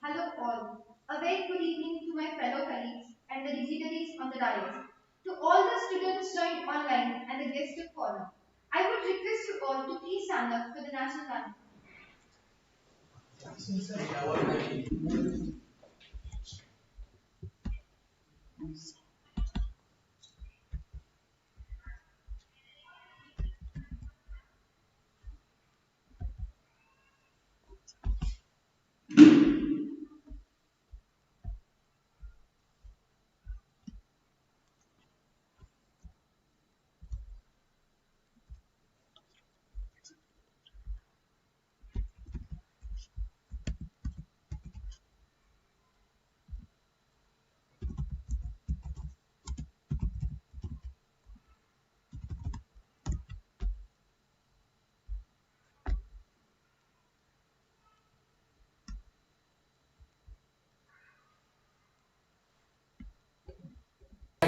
Hello all. A very good evening to my fellow colleagues and the dignitaries on the dais. To all the students joined online and the guests to follow. I would request you all to please stand up for the national anthem.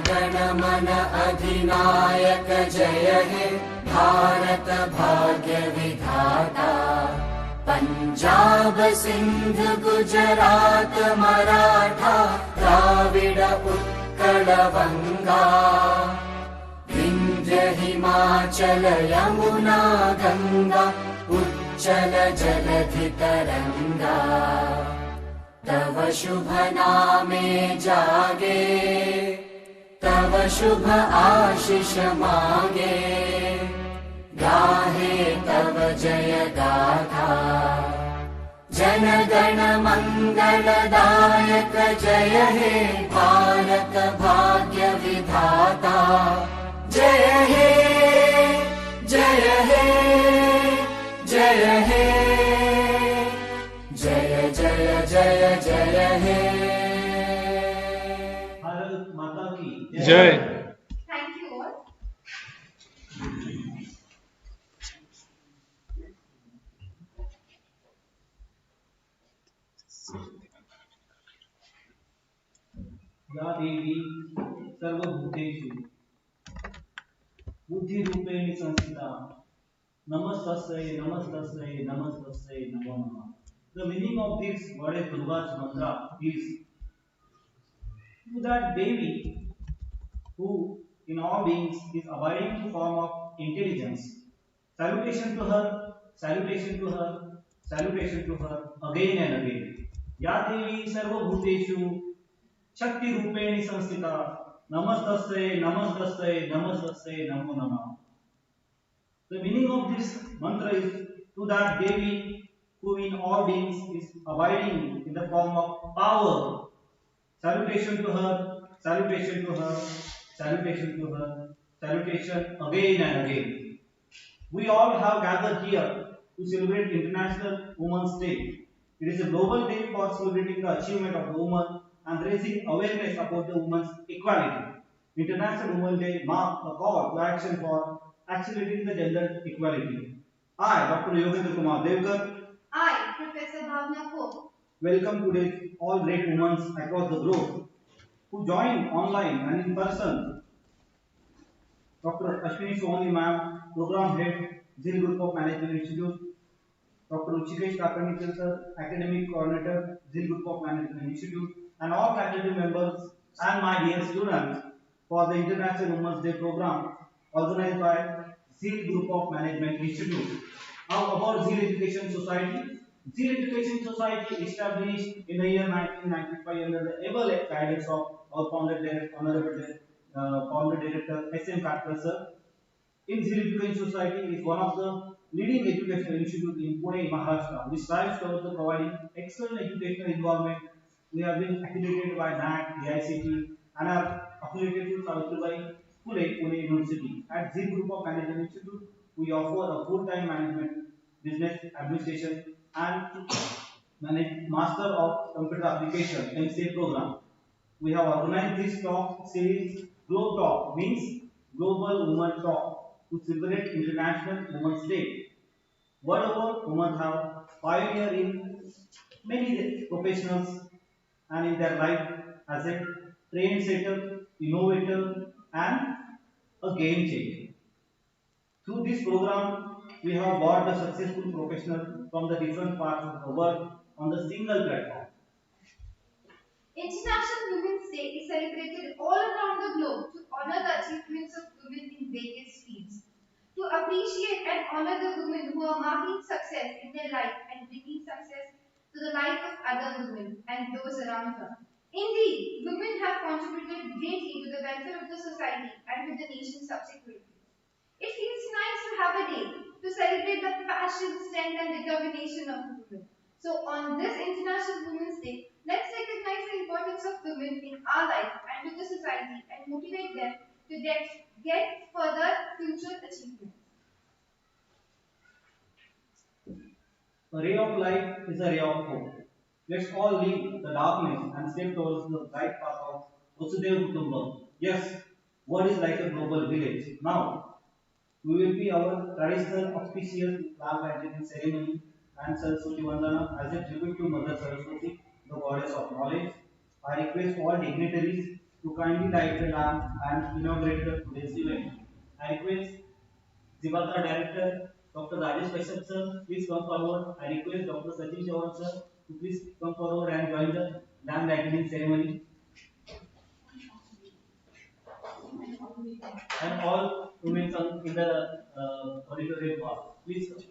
गणमन अधिनायक जय हे भारत भाग्य विधाता पंजाब सिंध गुजरात मराठा द्राविड उत्कल बंगा विंध्य हिमाचल यमुना गंगा उच्चल जलधि तरंगा तव शुभ नामे जागे तव शुभ आशीष मागे गाहे तव जय गाथा जन गण मंगलदायक जय हे भारत भाग्य विधाता जय हे जय हे जय हे जय जय जय जय हे भारत माता की जय। Thank you all. या देवी सर्वभूतेषु बुद्धिरूपेण संस्थिता नमस्तस्यै नमस्तस्यै नमस्तस्यै नमो नमः. The meaning of this goddess Durga's mantra is to that Devi who in all beings is abiding in the form of intelligence. Salutation to her, salutation to her, salutation to her again and again. या देवी सर्वभूतेषु शक्ति रूपेण संस्थिता नमस्तस्यै नमस्तस्यै नमस्तस्यै नमो नमः. The meaning of this mantra is to that Devi who in all beings is abiding in the form of power. Salutation to her, salutation to her, salutation to her, salutation again and again. We all have gathered here to celebrate International Women's Day. It is a global day for celebrating the achievement of the woman and raising awareness about the woman's equality. International Women's Day marks a call to action for accelerating the gender equality. I, Dr. Yogendra Kumar Devkar, I, Professor Bhavna Ko, welcome today's all great women across the globe who join online and in person. Dr. Ashwini Sohani ma'am, Program Head, Zeal Group of Management Institute, Dr. Uchikesh Kakarnikar sir, Academic Coordinator, Zeal Group of Management Institute, and all faculty members and my dear students for the International Women's Day program organized by Zeal Group of Management Institute. Now about Zeal Education Society. Zeal Education Society established in the year 1995 under the able guidance of our founder director, Honorable Founder Director S.M. Katkar sir. In Zeal Education Society is one of the leading educational institutes in Pune, Maharashtra. We strive towards the providing external educational environment. We have been accredited by NARHE, DICT, and are affiliated to Savitribai Pune University. At Zeal Group of Management Institute, we offer a full-time management, business administration, and manage Master of Computer Application (MCA) program. We have organized this talk series. Glo Talk means Global Women Talk to celebrate International Women's Day. Whatever women have pioneered in many professionals and in their life as a trendsetter, innovator, and a game changer. Through this program, we have brought the successful professionals from the different parts of the world on the single platform. International Women's Day is celebrated all around the globe to honor the achievements of women in various fields, to appreciate and honor the women who are marking success in their life and bringing success to the life of other women and those around her. Indeed, women have contributed greatly to the welfare of the society and to the nation subsequently. It feels nice to have a day to celebrate the passion, strength, and determination of women. So, on this International Women's Day, let's recognize the importance of women in our life and to the society and motivate them to get further future achievements. A ray of light is a ray of hope. Let's all leave the darkness and step towards the bright path of Vasudhaiva Kutumbam. Yes, world is like a global village. Now, we will be our traditional auspicious flag planting ceremony and Saraswati Vandana as a tribute to Mother Saraswati, the goddess of knowledge. I request all dignitaries to kindly light the lamp and inaugurate today's event. I request ZIMCA Director Dr. Rajesh Kashyap sir, please come forward. I request Dr. Sachin Chauhan sir to please come forward and join the lamp lighting ceremony. And all women in the auditorium hall, please come.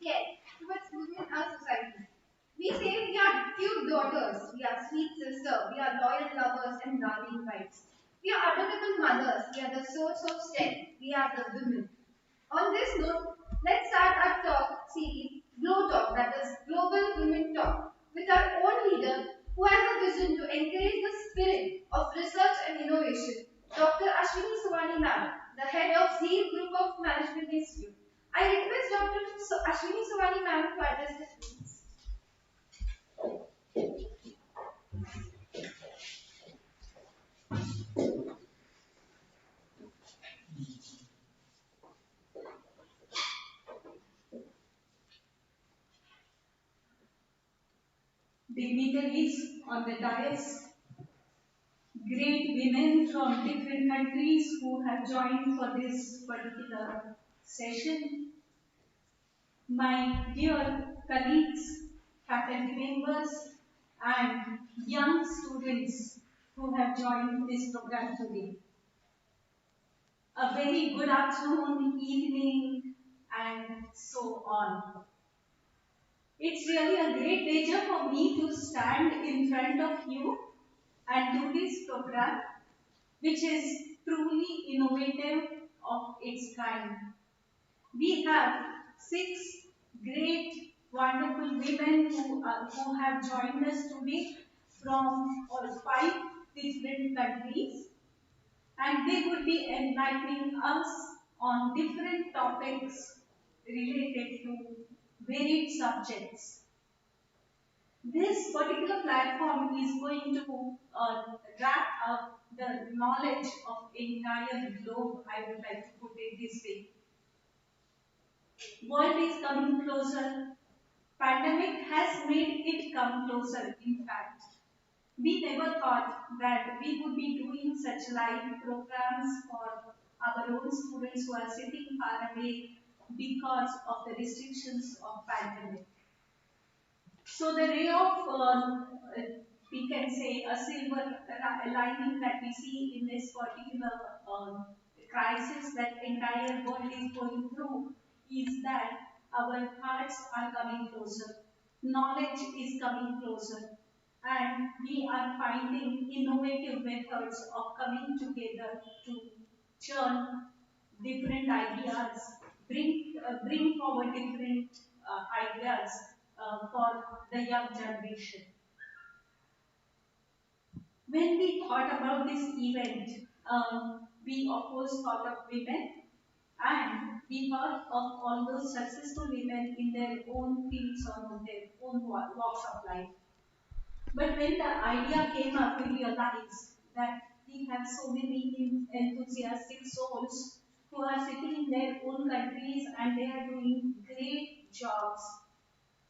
care towards women in our society. We say we are cute daughters, we are sweet sister, we are loyal lovers and darling wives. We are adorable mothers, we are the source of strength, we are the women. On this note, let's start our talk series, Glow Talk, that is Global Women Talk, with our own leader who has a vision to encourage the spirit of research and innovation, Dr. Ashwini Sawani Ma'am, the head of Zeal Group of Management Institute. I request Dr. Ashwini Sawani Ma'am to address the students. Dignitaries on the dais, great women from different countries who have joined for this particular session, my dear colleagues, faculty members, and young students who have joined this program today. A very good afternoon, evening, and so on. It's really a great pleasure for me to stand in front of you and do this program, which is truly innovative of its kind. We have six great, wonderful women who have joined us today from all five different countries, and they would be enlightening us on different topics related to varied subjects. This particular platform is going to wrap up the knowledge of entire globe, I would like to put it this way. World is coming closer. Pandemic has made it come closer, in fact. We never thought that we would be doing such live programs for our own students who are sitting far away because of the restrictions of pandemic. So the ray of, we can say, a silver lining that we see in this particular crisis that entire world is going through is that our hearts are coming closer, knowledge is coming closer, and we are finding innovative methods of coming together to churn different ideas, bring forward different ideas for the young generation. When we thought about this event, we of course thought of women, and we thought of all those successful women in their own fields or their own walks of life. But when the idea came up, we realized that we have so many enthusiastic souls who are sitting in their own countries and they are doing great jobs.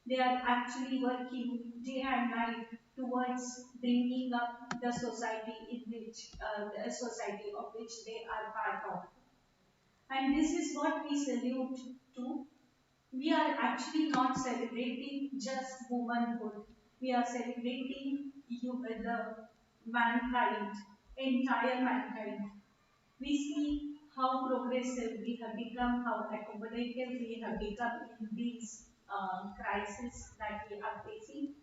They are actually working day and night towards bringing up the society in which the society of which they are part of. And this is what we salute to. We are actually not celebrating just womanhood. We are celebrating the mankind, entire mankind. We see how progressive we have become, how accommodative we have become in these crises that we are facing.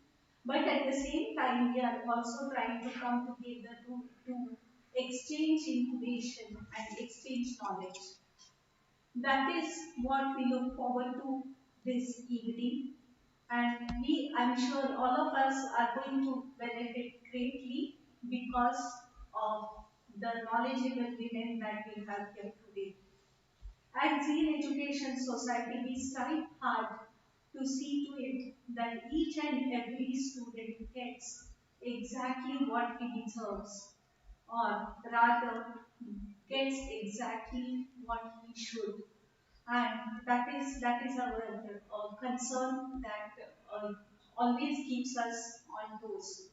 But at the same time, we are also trying to come together to exchange information and exchange knowledge. That is what we look forward to this evening. And I'm sure all of us are going to benefit greatly because of the knowledgeable women that we have here today. At Zeal Education Society, we strive hard to see to it that each and every student gets exactly what he deserves, or rather, gets exactly what he should. And that is our concern that always keeps us on toes.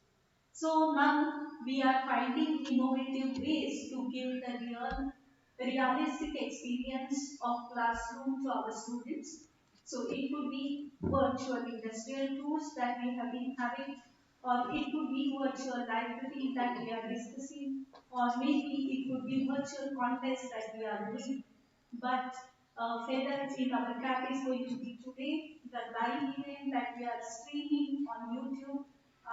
So now we are finding innovative ways to give the realistic experience of classroom to our students. So it could be virtual industrial tours that we have been having, or it could be virtual library that we are discussing, or maybe it could be virtual contests that we are doing. But feather in our cap is going to be today that we are streaming on YouTube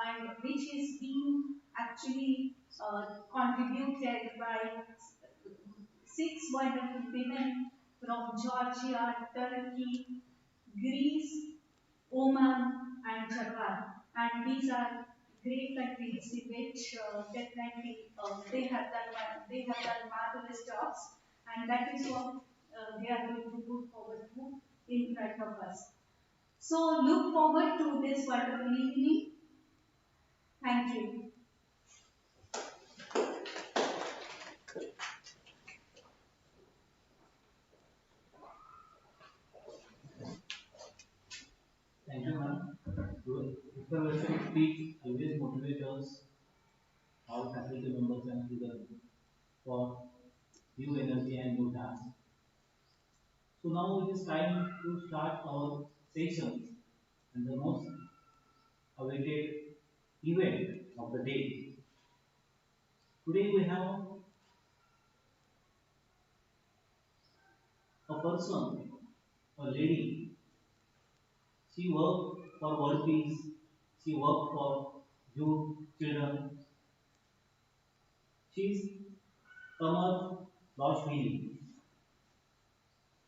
and which is being actually contributed by six wonderful women from Georgia, Turkey, Greece, Oman, and Japan. And these are great countries in which definitely they have done marvelous jobs, and that is what they are going to look forward to in front of us. So look forward to this wonderful evening. Thank you. Thank you, ma'am. Your inspirational speech always motivates us, all faculty members and students, for new energy and new tasks. So now it is time to start our sessions and the most awaited event of the day. Today we have a person, a lady. She worked for world peace. She worked for youth, children. She is Kamar Roshmini.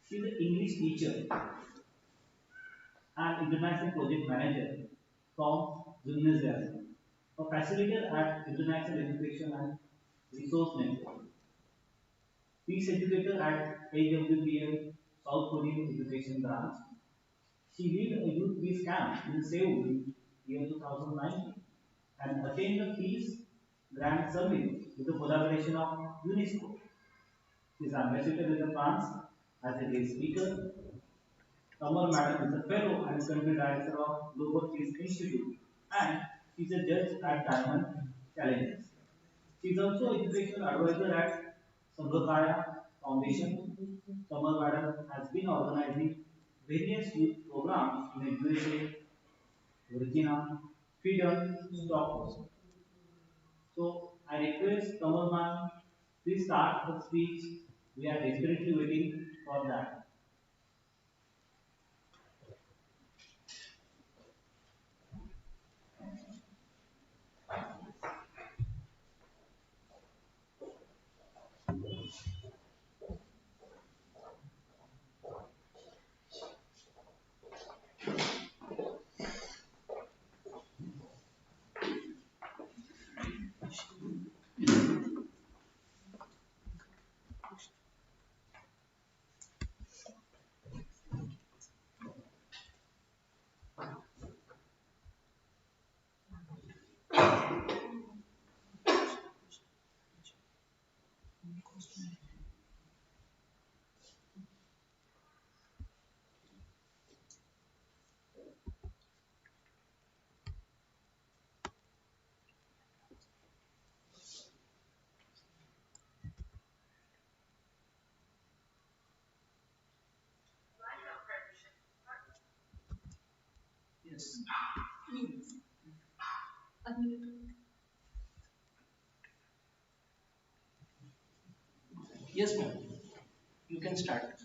She is an English teacher and international project manager from ZIMCA, a facilitator at International Education and Resource Network, peace educator at AWPM South Korean Education Branch. She led a youth peace camp in Seoul in year 2019 and attained the Peace Grand Summit with the collaboration of UNESCO. She is ambassador in France as a guest speaker. Kamal Madam is a fellow and country director of Global Peace Institute, and she is a judge at Diamond Challenges. She is also educational advisor at Sangakaya Foundation. Kamal Madam has been organizing various youth programs in USA, Virginia, Sweden, Stockholm. So I request Kamal Madam, please start the speech. We are desperately waiting for that. Yes. Unmute. Yes, ma'am. You can start.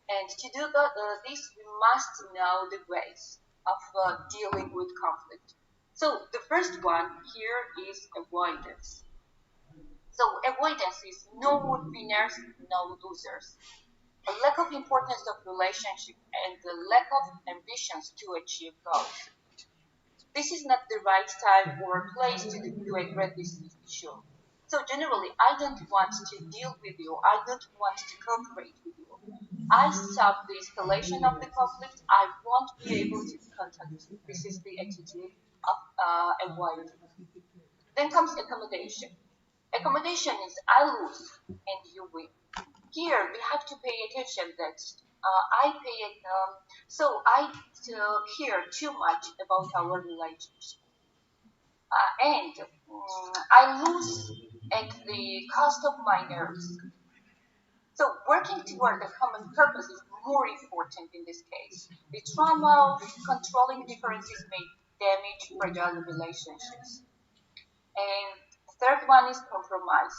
And to do this, we must know the ways of dealing with conflict. So the first one here is avoidance. So avoidance is no winners, no losers. A lack of importance of relationship and the lack of ambitions to achieve goals. This is not the right time or place to address this issue. So generally, I don't want to deal with you. I don't want to cooperate with you. I stop the escalation of the conflict. I won't be able to contact you. This is the attitude of avoiding. Then comes accommodation. Accommodation is I lose and you win. Here we have to pay attention that I pay it, so I care too much about our relationship, and I lose at the cost of my nerves. So working toward a common purpose is more important in this case. The trauma of controlling differences may damage fragile relationships. And the third one is compromise.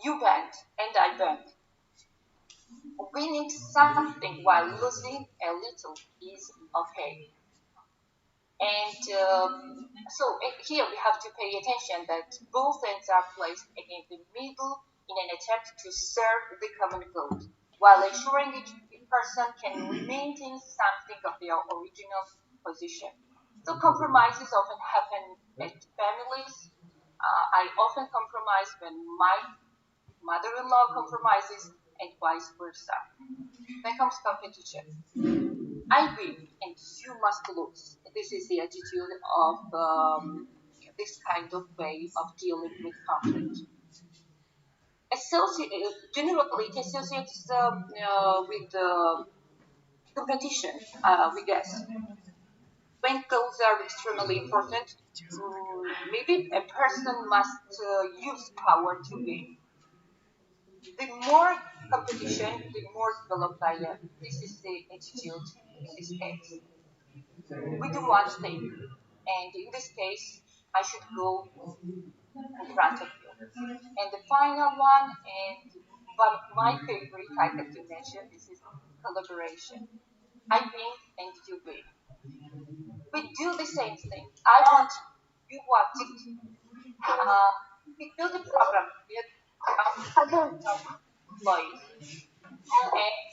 You bend and I bend. Winning something while losing a little is okay. And here we have to pay attention that both ends are placed against the middle in an attempt to serve the common good, while ensuring each person can maintain something of their original position. So compromises often happen at families. I often compromise when my mother-in-law compromises and vice versa. Then comes competition. I win and you must lose. This is the attitude of this kind of way of dealing with conflict. Generally, it associates with competition, we guess. When goals are extremely important, maybe a person must use power to win. The more competition, the more developed I am. This is the attitude in this case. We do one thing, and in this case, I should go in front of you. And the final one, and one of my favorite, I have to mention, this is collaboration. I win and you win. We do the same thing. I want, you want it. We do the program with our employees. And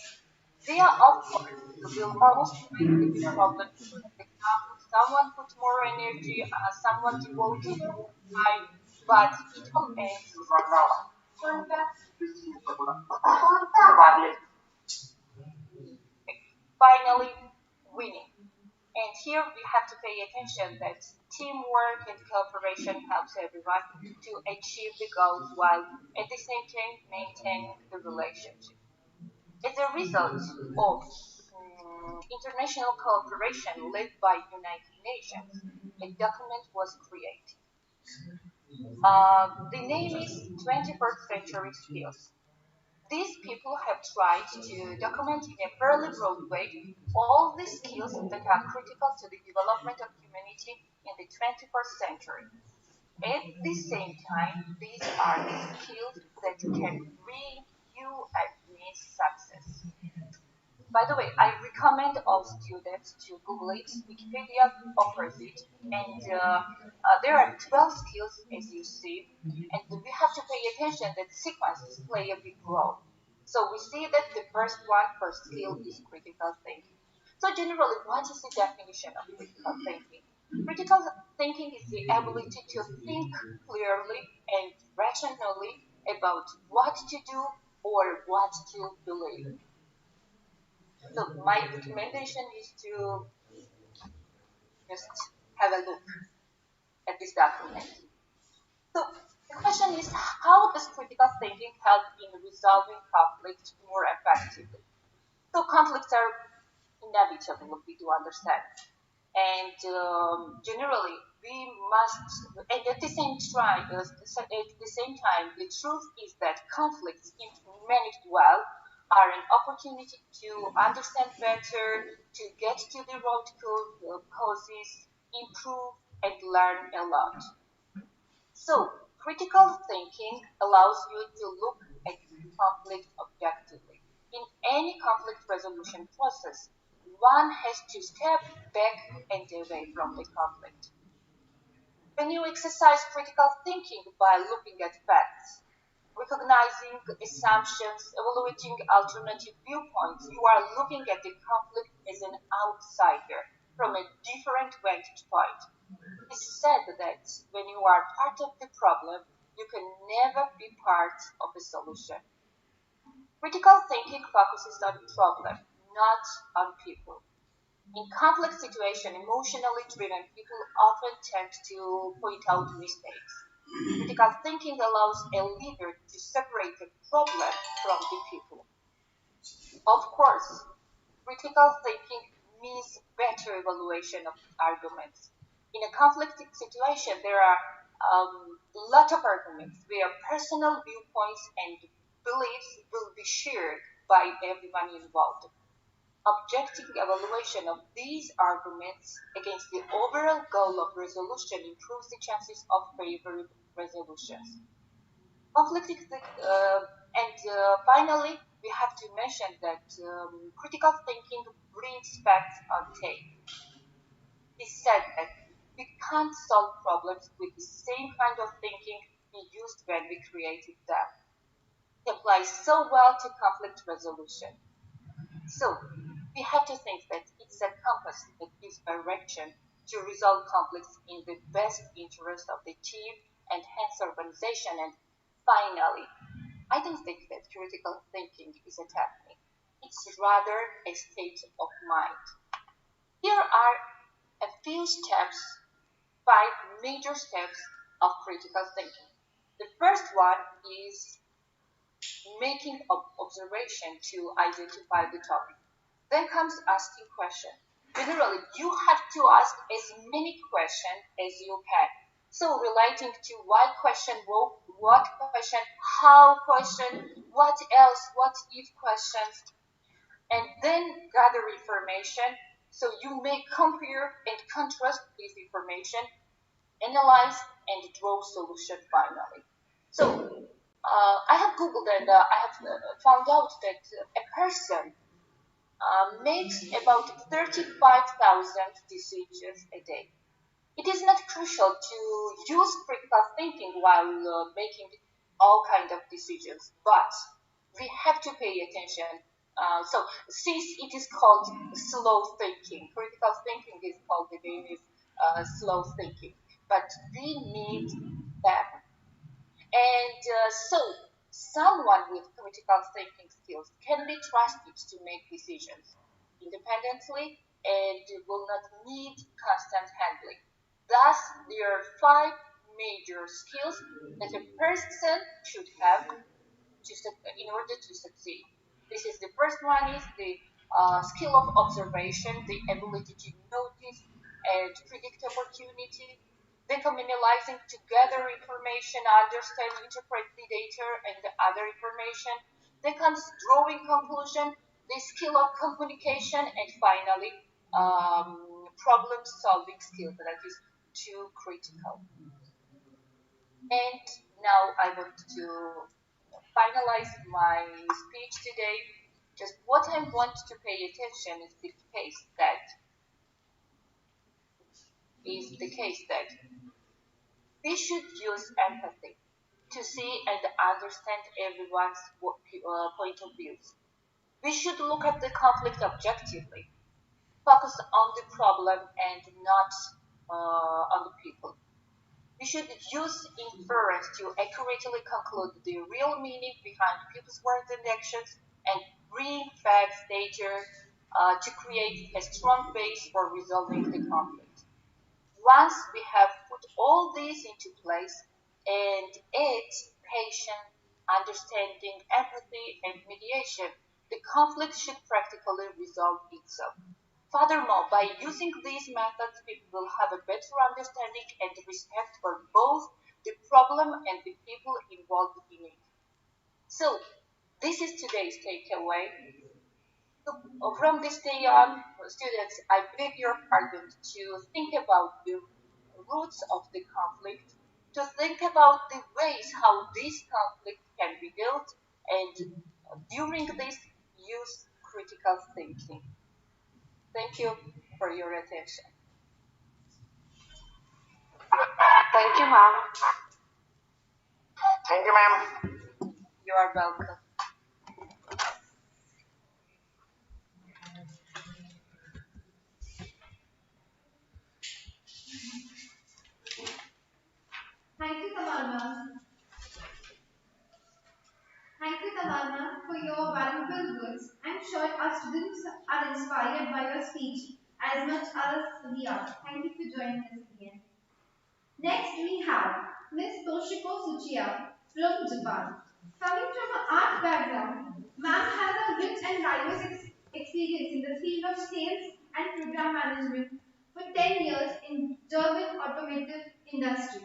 they are, of course, will illustrate the problem. For example, someone put more energy, someone devoted more time, but it all ends finally winning. And here we have to pay attention that teamwork and cooperation helps everyone to achieve the goals while at the same time maintaining the relationship. As a result of international cooperation led by United Nations, a document was created. The name is 21st Century Skills. These people have tried to document in a fairly broad way all the skills that are critical to the development of humanity in the 21st century. At the same time, these are the skills that can bring you and me success. By the way, I recommend all students to Google it. Wikipedia offers it, and there are 12 skills as you see, and we have to pay attention that sequences play a big role. So we see that the first skill is critical thinking. So generally, what is the definition of critical thinking? Critical thinking is the ability to think clearly and rationally about what to do or what to believe. So my recommendation is to just have a look at this document. So the question is, how does critical thinking help in resolving conflict more effectively? So conflicts are inevitable, we do understand. And generally, we must, and at the same time, the truth is that conflicts, if managed well, are an opportunity to understand better, to get to the root causes, improve, and learn a lot. So, critical thinking allows you to look at conflict objectively. In any conflict resolution process, one has to step back and away from the conflict. When you exercise critical thinking by looking at facts, recognizing assumptions, evaluating alternative viewpoints, you are looking at the conflict as an outsider from a different vantage point. It's said that when you are part of the problem, you can never be part of the solution. Critical thinking focuses on problem, not on people. In complex situations, emotionally driven people often tend to point out mistakes. Critical thinking allows a leader to separate the problem from the people. Of course, critical thinking means better evaluation of arguments. In a conflicting situation, there are a lot of arguments where personal viewpoints and beliefs will be shared by everyone involved. Objective evaluation of these arguments against the overall goal of resolution improves the chances of favorable resolutions. Conflicting, and finally, we have to mention that critical thinking brings facts on tape. It's said that we can't solve problems with the same kind of thinking we used when we created them. It applies so well to conflict resolution. So we have to think that it's a compass that gives direction to resolve conflicts in the best interest of the team and hence organization. And finally, I don't think that critical thinking is a technique. It's rather a state of mind. Here are a few steps, 5 major steps of critical thinking. The first one is making observation to identify the topic. Then comes asking questions. Generally, you have to ask as many questions as you can. So relating to why question, what question, how question, what else, what if questions, and then gather information so you may compare and contrast this information, analyze and draw solution finally. So I have Googled and I have found out that a person makes about 35,000 decisions a day. It is not crucial to use critical thinking while making all kinds of decisions, but we have to pay attention. So, since it is called slow thinking, critical thinking is called again is slow thinking, but we need that. And so, someone with critical thinking skills can be trusted to make decisions independently and will not need constant handling. Thus, there are 5 major skills that a person should have in order to succeed. This is the first one is the skill of observation, the ability to notice and predict opportunity, then communalizing to gather information, understand, interpret the data and the other information. Then comes drawing conclusion, the skill of communication, and finally, problem solving skill that is too critical. And now I want to finalize my speech today. Just what I want to pay attention is the case that we should use empathy to see and understand everyone's point of views. We should look at the conflict objectively, focus on the problem and not on the people. We should use inference to accurately conclude the real meaning behind people's words and actions and bring facts, data to create a strong base for resolving the conflict. Once we have put all these into place and add patience, understanding, empathy, and mediation, the conflict should practically resolve itself. Furthermore, by using these methods, people will have a better understanding and respect for both the problem and the people involved in it. So, this is today's takeaway. So, from this day on, students, I beg your pardon to think about the roots of the conflict, to think about the ways how this conflict can be dealt, and during this, use critical thinking. Thank you for your attention. Thank you, ma'am. Thank you, ma'am. You are welcome. Thank you, Tamanna. Thank you, Tamanna, for your valuable words. I'm sure our students are inspired by your speech as much as we are. Thank you for joining us again. Next, we have Miss Toshiko Tsuchiya from Japan. Coming from an art background, ma'am has a rich and diverse experience in the field of sales and program management for 10 years in German automotive industry.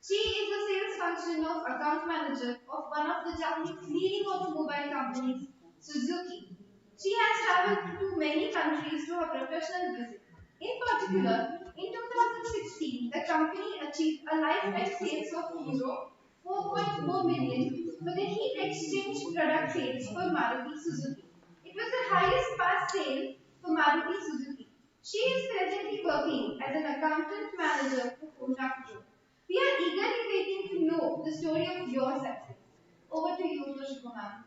She is the sales function of account manager of one of the Japanese leading automobile companies, Suzuki. She has traveled to many countries to her professional visit. In particular, in 2016, the company achieved a lifetime sales of Euro 4.4 million for the heat exchange product sales for Maruti Suzuki. It was the highest past sale for Maruti Suzuki. She is presently working as an accountant manager for Honda Group. We are eagerly waiting to know the story of your success. Over to you, Toshiko ma'am.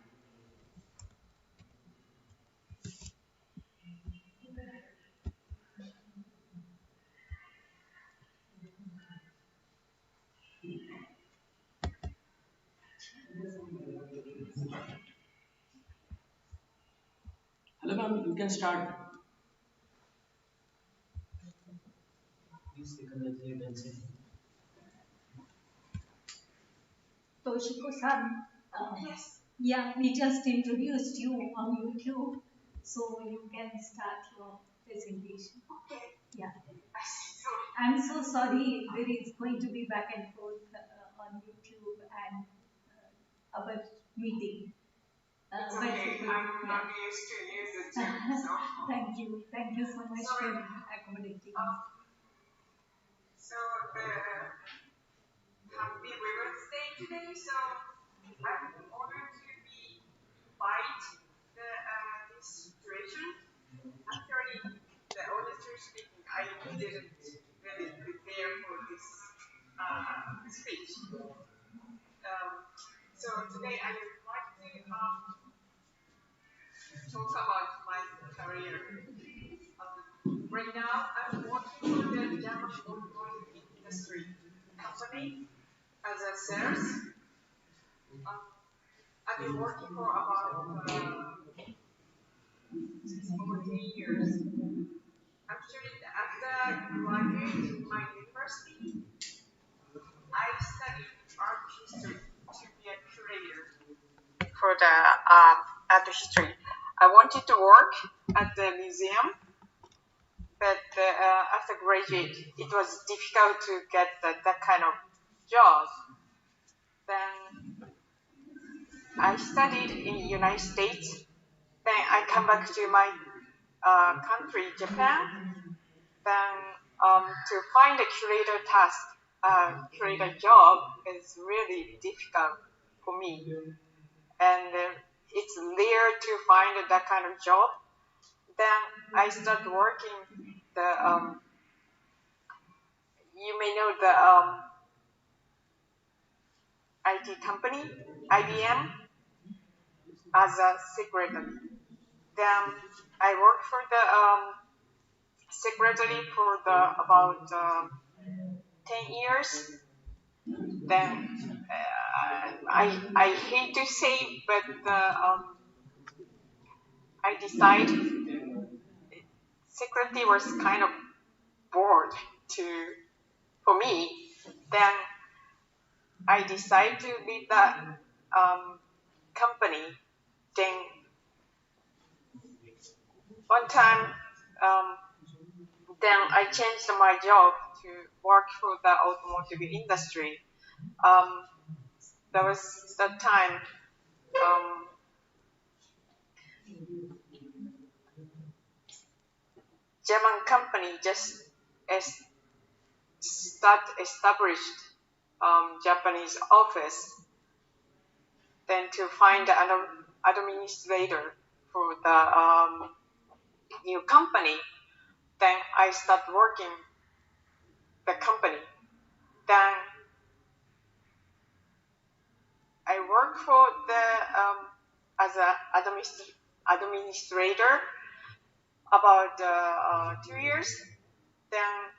Hello, ma'am. You can start. Please congratulate and say. Toshiko-san, yes. Yeah, we just introduced you on YouTube, so you can start your presentation. Okay. Yeah. I'm so sorry, there is going to be back and forth on YouTube and our meeting. It's But okay. I'm used to use it too. So. Thank you so much for accommodating. So happy Women's Day today. So I'm honored to be invite this situation. Actually, the honestly speaking, I didn't really prepare for this speech. So today I would like to talk about my career. Right now, I'm working for the German automotive industry company as a sales. I've been working for about 14 years. Actually, after graduating my university, I studied art history to be a curator for the art history. I wanted to work at the museum, but after graduate, it was difficult to get that kind of job. Then I studied in the United States. Then I come back to my country, Japan. Then to find a curator task, curator job is really difficult for me. And it's rare to find that kind of job. Then I start working you may know the IT company, IBM, as a secretary. Then I worked for the secretary for about 10 years. Then I hate to say, but I decided secretary was kind of bored for me. Then I decided to leave the company. Then one time, then I changed my job to work for the automotive industry. That was the time German company just established Japanese office. Then to find an administrator. for the new company. Then I start working the company. Then I work for the as an administrator about 2 years. Then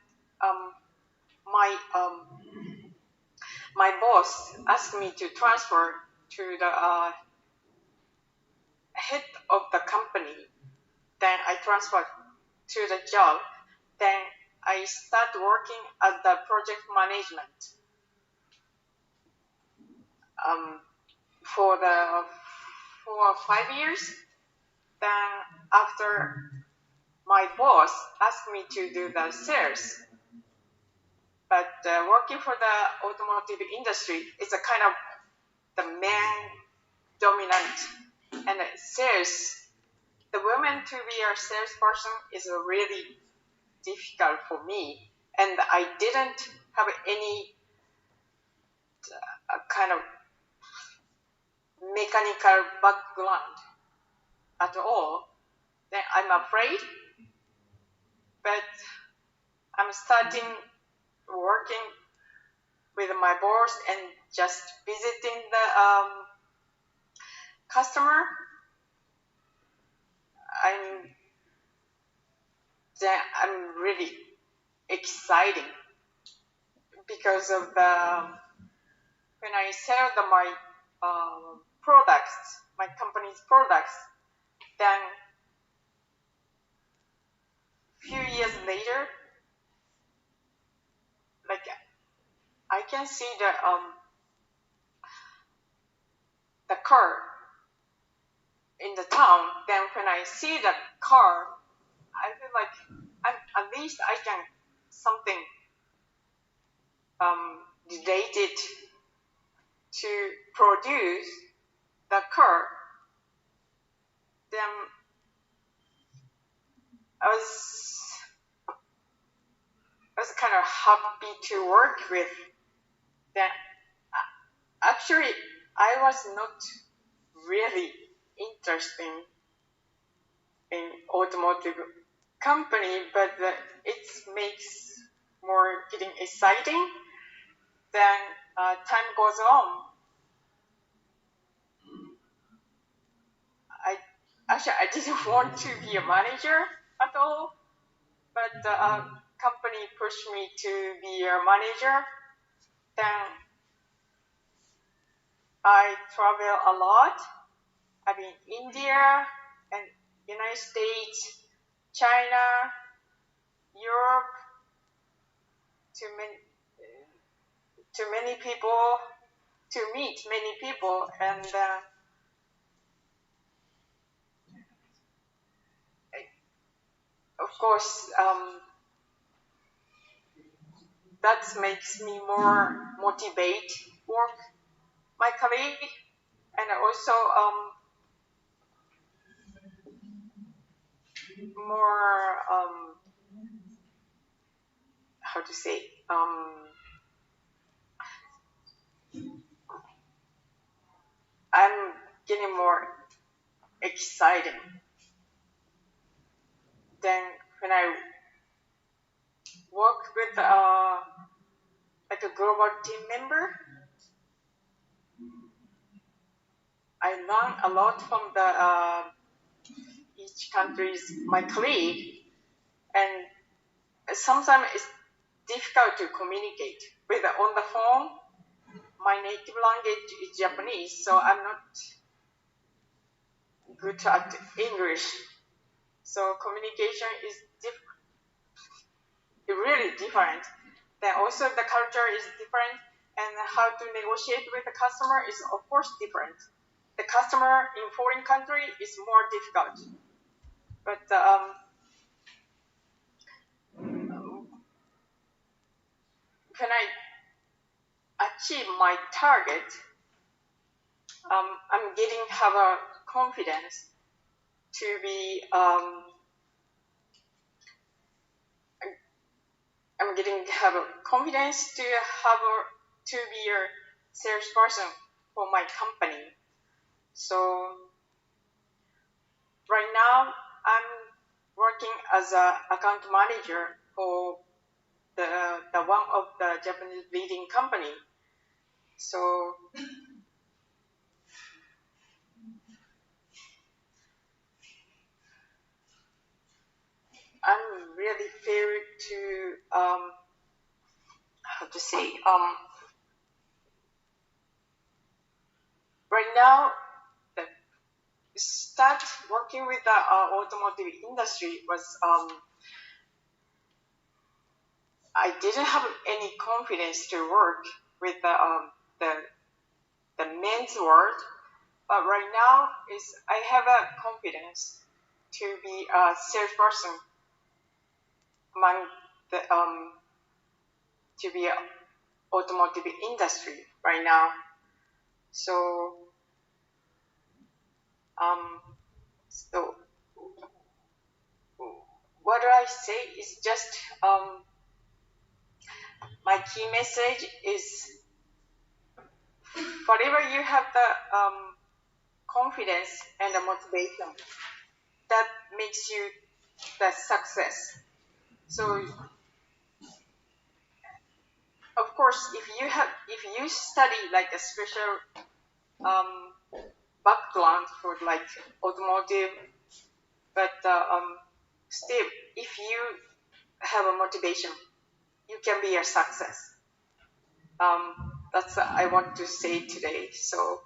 my my boss asked me to transfer to the head of the company. Then I transferred to the job. Then I start working as the project management for 5 years. Then after my boss asked me to do the sales, but working for the automotive industry is a kind of the man dominant, and sales, the woman to be a salesperson is really difficult for me, and I didn't have any kind of mechanical background at all. Then I'm afraid, but I'm starting working with my boss and just visiting the customer. I'm really exciting because of when I sell my products, my company's products, then few years later, like I can see the car in the town. Then when I see the car, I feel like at least I can something related to produce the car. Then I was kind of happy to work with. Then actually I was not really interested in automotive company, but it makes more getting exciting. Then time goes on. I didn't want to be a manager at all, but the company pushed me to be a manager. Then I travel a lot. I've been India and United States, China, Europe, to many people, to meet many people, and of course that makes me more motivate work my colleague, and also more how to say I'm getting more excited. Then when I work with like a global team member, I learn a lot from the each country's my colleague, and sometimes it's difficult to communicate with on the phone. My native language is Japanese, so I'm not good at English. So communication is really different. Then also the culture is different, and how to negotiate with the customer is of course different. The customer in foreign country is more difficult, but when I achieve my target, I'm getting have a confidence to be I'm getting have a confidence to be a salesperson for my company. So right now I'm working as an account manager for the one of the Japanese leading company. So I'm really feel to how to say right now the start working with the automotive industry was I didn't have any confidence to work with the the men's world, but right now is I have a confidence to be a salesperson among the to be a automotive industry right now. So um so what do I say is just my key message is whatever you have the confidence and the motivation that makes you the success. So of course if you study like a special um, background for like automotive, but still if you have a motivation you can be a success. That's what I want to say today. So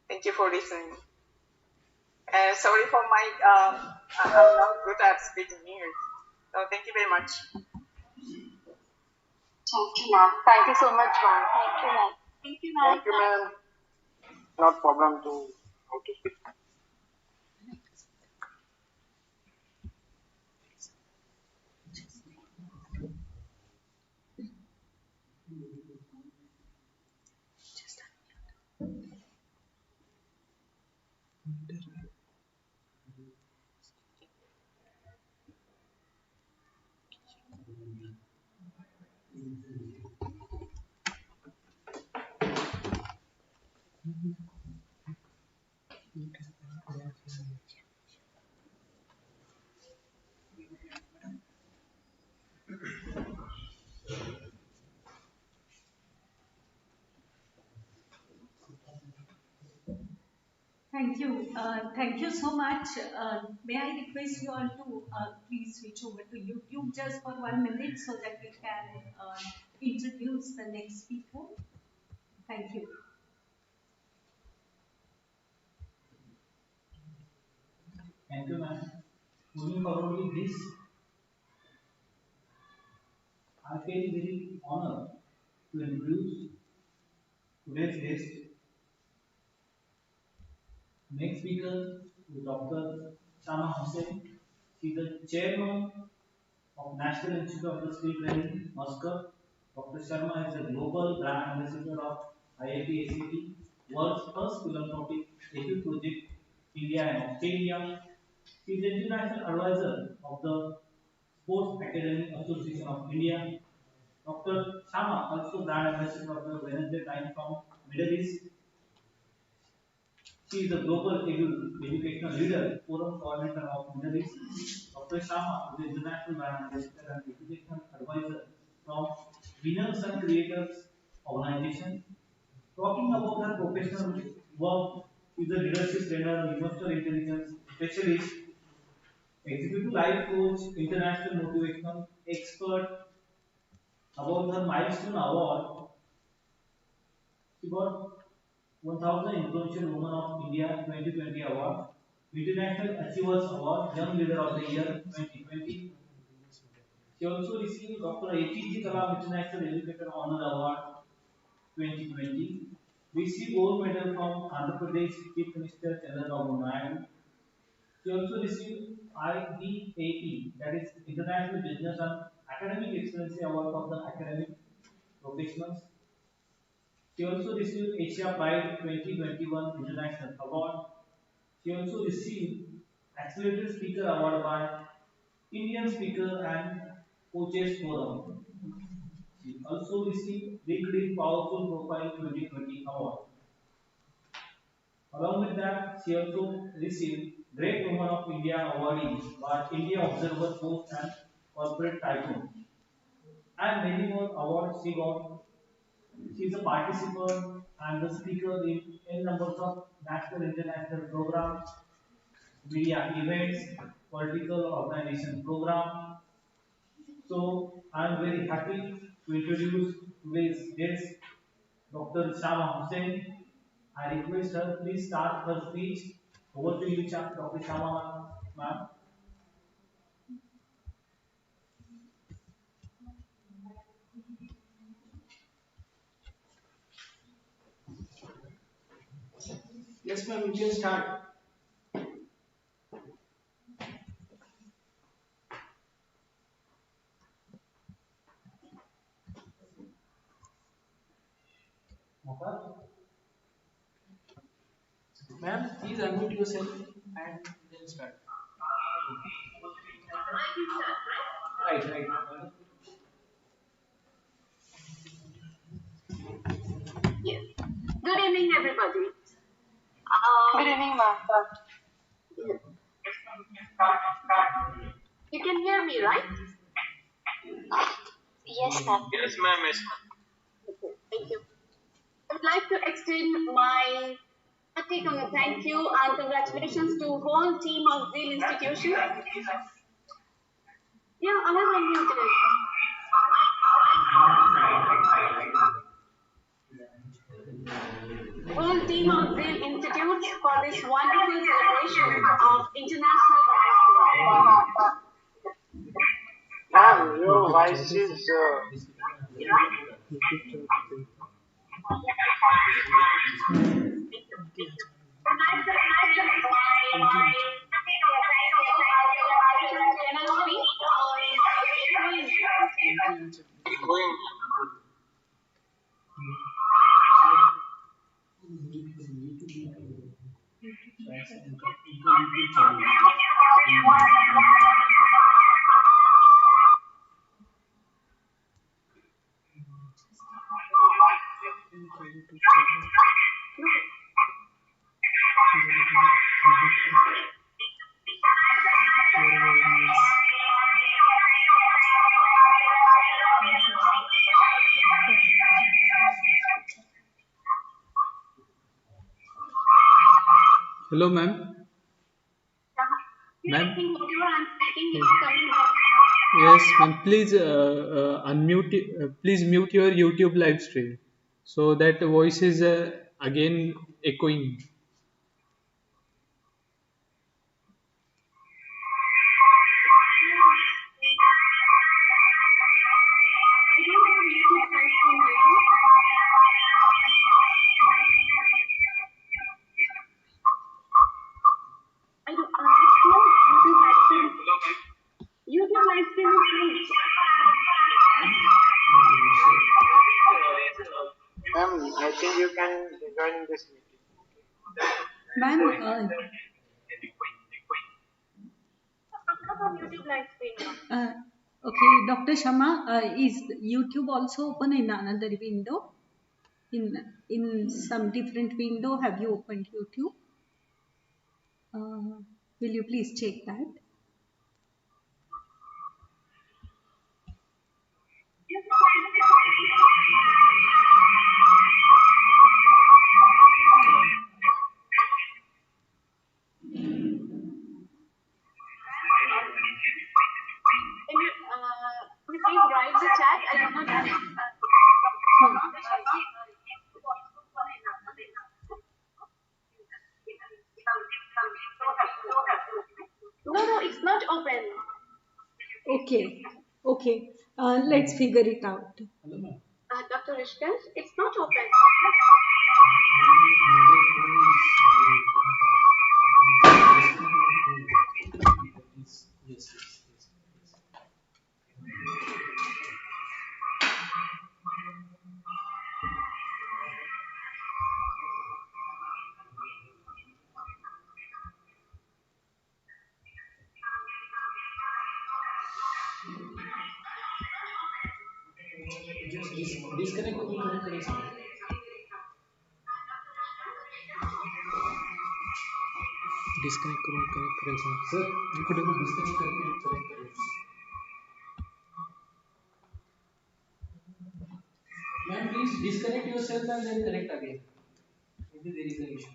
thank you for listening. And sorry for my I'm not good at speaking English. So thank you very much. Thank you, ma'am. Thank you so much, ma'am. Thank you, ma'am. Thank you, ma'am. Thank you, ma'am. Not problem to how to speak. Thank you. Thank you so much. May I request you all to please switch over to YouTube just for 1 minute so that we can introduce the next speaker. Thank you. Thank you, ma'am. Moving forward with this, I feel very honored to introduce today's guest. Next speaker is Dr. Shama Hussain. She is the chairman of National Institute of Industrial Training, Muscat. Dr. Sharma is the global brand ambassador of IIT SAT, world's first philanthropic edu project, India and Australia. She is the international advisor of the Sports Academy Association of India. Dr. Sharma also brand ambassador of the Wednesday Time from Middle East. She is a global educational leader, forum coordinator of Middle East. Dr. Sharma is the international brand ambassador and educational advisor from Winners and Creators Organization. Talking about her professional work, she is a leadership trainer, emotional intelligence specialist, executive life coach, international motivational expert. About her milestone award, she got 1000 Influential Women of India 2020 Award, International Achievers Award, Young Leader of the Year 2020. She also received Dr. APJ Kalam International Educator Honor Award 2020. Received gold medal from Andhra Pradesh Chief Minister Chandrababu Naidu. She also received IDAE, that is International Business and Academic Excellency Award of the Academic Professionals. She also received Asia Pride 2021 International Award. She also received Accelerated Speaker Award by Indian Speaker and Coaches Forum. She also received LinkedIn Powerful Profile 2020 Award. Along with that, she also received Great Woman of India awardee, but India Observer Post and Corporate Tycoon, and many more awards she got. She is a participant and the speaker in N numbers of national international programs, media events, political organization program. So I am very happy to introduce today's guest, Dr. Shama Hussain. I request her please start her speech. Over to you, Dr. Shama, ma'am. Yes, ma'am, you can start. Ma'am, please unmute yourself and then start. Right, right. Yes. Good evening, everybody. Good evening, ma'am. You can hear me, right? Yes, ma'am. Yes, ma'am. Yes, ma'am. Okay, thank you. I would like to extend my thank you and congratulations to whole team of Zeal institution. Yeah, I was unmuted. Whole team of Zeal Institute for this wonderful celebration of International Ma'am, your voice is Hello, ma'am. Ma'am. Yes, ma'am. Please unmute. Please mute your YouTube live stream, so that voice is again echoing. YouTube live stream is ma'am, I think you can join this meeting. Ma'am, YouTube live stream. okay, Dr. Shama, is YouTube also open in another window? In some different window, have you opened YouTube? Will you please check that? Please write the chat. I do not have. No, it's not open. Okay, okay. Let's figure it out. Dr. Rishkan, it's not open. Just disconnect to connect connection. Disconnect करून connect करायचं sir इकडे disconnect करके connect करायचं. Ma'am, please disconnect yourself and then connect again. Maybe there is an issue.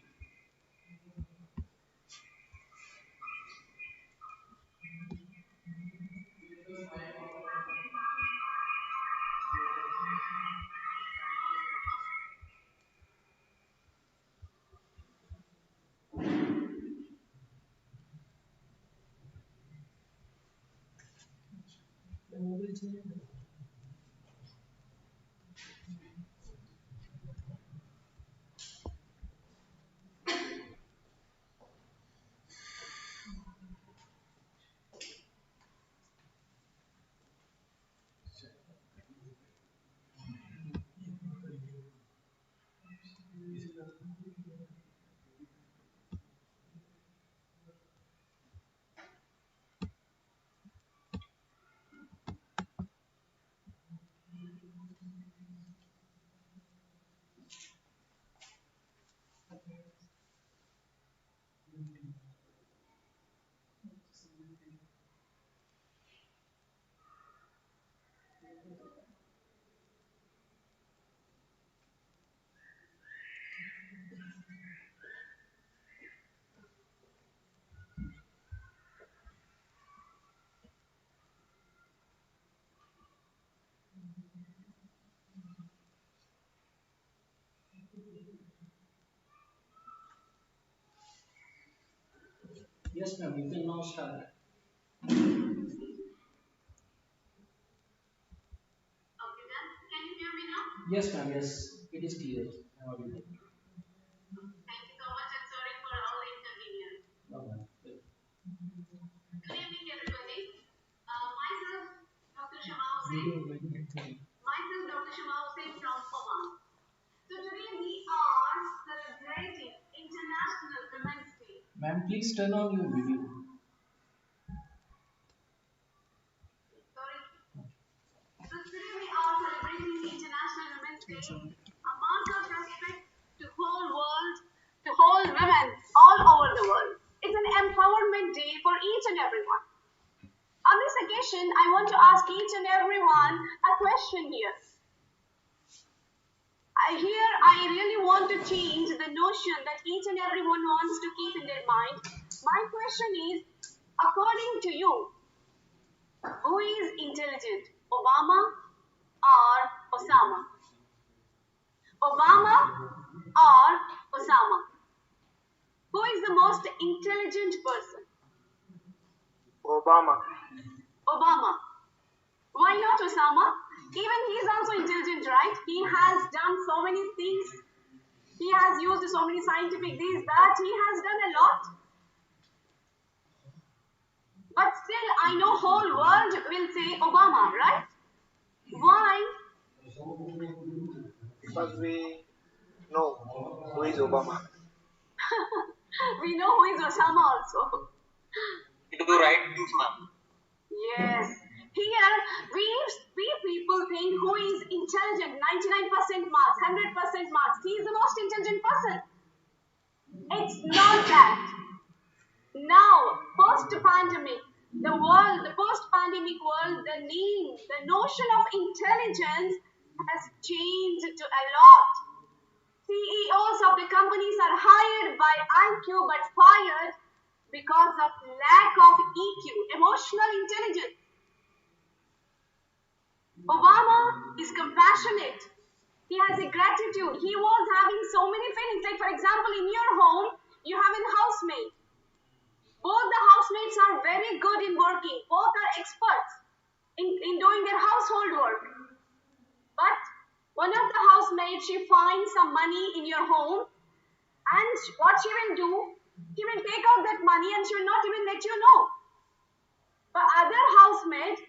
Yes, ma'am, you can now start. Okay, then. Can you hear me now? Yes, ma'am, yes, it is clear. I'm audible. Thank you so much and sorry for all the inconvenience. No, ma'am. Good evening, everybody. Myself, Dr. Shamao Singh. Myself, Dr. Shamao Singh from Oman. So today we are celebrating International Women's Day. Ma'am, please turn on your video. Sorry. So today we are celebrating International Women's Day, a mark of respect to whole world, to whole women all over the world. It's an empowerment day for each and everyone. On this occasion, I want to ask each and everyone a question here. I really want to change the notion that each and everyone wants to keep in their mind. My question is, according to you, who is intelligent, Obama or Osama? Obama or Osama? Who is the most intelligent person? Obama. Obama. Why not Osama? Even he is also intelligent, right? He has done so many things. He has used so many scientific this, that. He has done a lot. But still, I know whole world will say Obama, right? Why? Because we know who is Obama. We know who is Osama also. You do right too, ma'am. Yes. Here, we people think who is intelligent, 99% marks, 100% marks. He is the most intelligent person. It's not that. Now, post-pandemic, the post-pandemic world, the notion of intelligence has changed to a lot. CEOs of the companies are hired by IQ but fired because of lack of EQ, emotional intelligence. Obama is compassionate. He has a gratitude. He was having so many feelings. Like, for example, in your home, you have a housemate. Both the housemates are very good in working. Both are experts in doing their household work. But one of the housemates, she finds some money in your home, and what she will do, she will take out that money and she will not even let you know. But other housemate,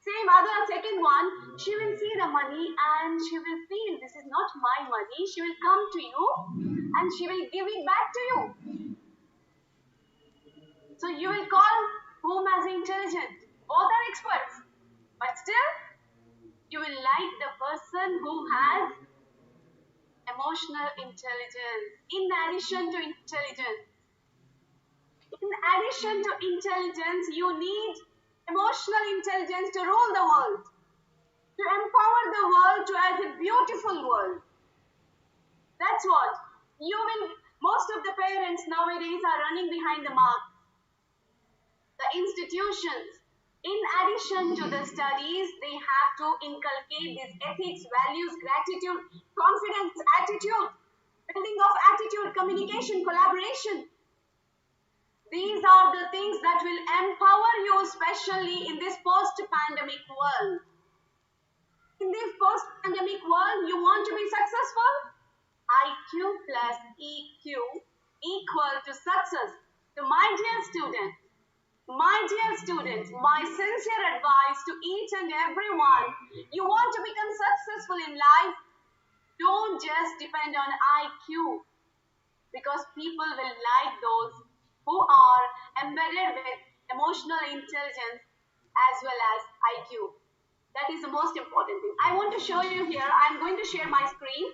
same other second one, she will see the money and she will feel this is not my money. She will come to you and she will give it back to you. So you will call whom as intelligent. Both are experts. But still, you will like the person who has emotional intelligence in addition to intelligence. In addition to intelligence, you need emotional intelligence to rule the world, to empower the world to have a beautiful world. That's what you will. Most of the parents nowadays are running behind the mark. The institutions, in addition to the studies, they have to inculcate these ethics, values, gratitude, confidence, attitude, building of attitude, communication, collaboration. These are the things that will empower you, especially in this post-pandemic world. In this post-pandemic world, you want to be successful? IQ plus EQ equal to success. So my dear students, my sincere advice to each and everyone, you want to become successful in life, don't just depend on IQ, because people will like those who are embedded with emotional intelligence as well as IQ. That is the most important thing. I want to show you here, I'm going to share my screen,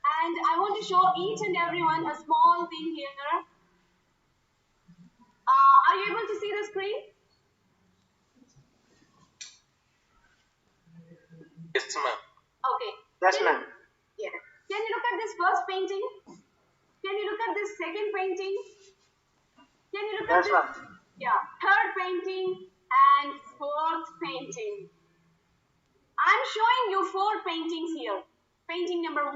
and I want to show each and everyone a small thing here. Are you able to see the screen? Yes, ma'am. Okay. Yes, ma'am. Yes. Can you look at this first painting? Can you look at this second painting? Can you look at Yes, this? ma'am. Yeah. Third painting and fourth painting. I'm showing you 4 paintings here. Painting number 1,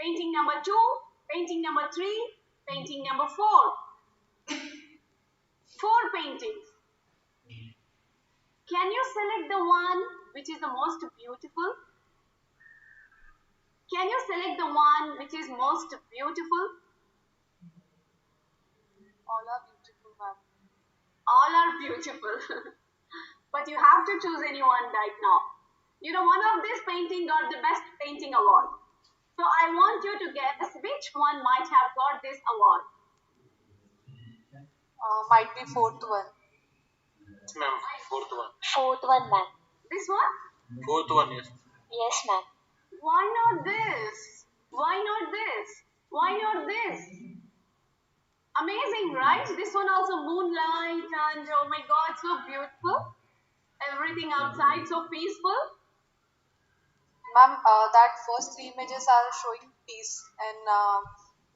painting number 2, painting number 3, painting number 4. 4 paintings. Can you select the one which is the most beautiful? Can you select the one which is most beautiful? All are beautiful, ma'am. All are beautiful. But you have to choose anyone right now. You know, one of this painting got the best painting award. So I want you to guess which one might have got this award. Might be fourth one. Yes, ma'am. Fourth one. Fourth one, ma'am. This one? Fourth one, yes. Yes, ma'am. Why not this? Why not this? Why not this? Amazing, right? This one also moonlight and oh my god, so beautiful. Everything outside so peaceful. Ma'am, that first 3 images are showing peace and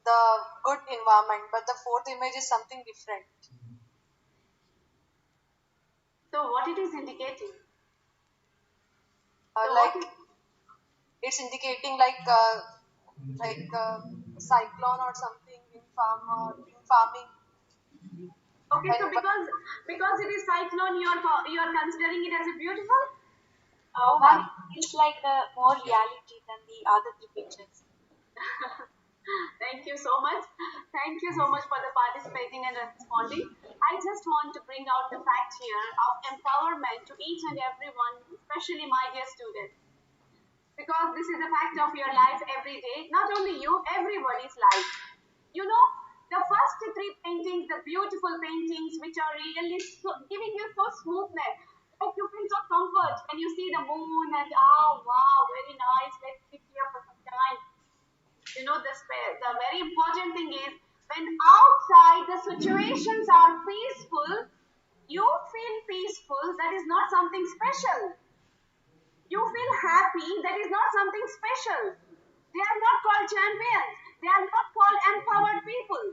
the good environment, but the fourth image is something different. So what it is indicating? It's indicating like cyclone or something in farming. Okay, so because it is cyclone, you are considering it as a beautiful? Ma'am, it's like more reality than the other 3 pictures. Thank you so much. Thank you so much for the participating and responding. I just want to bring out the fact here of empowerment to each and everyone, especially my dear students. Because this is a fact of your life every day, not only you, everybody's life. You know, the first 3 paintings, the beautiful paintings which are really giving you so smoothness, like you feel so comfort when you see the moon and oh wow, very nice, let's sit here for some time. You know, the very important thing is when outside the situations are peaceful, you feel peaceful, that is not something special. You feel happy, that is not something special. They are not called champions. They are not called empowered people.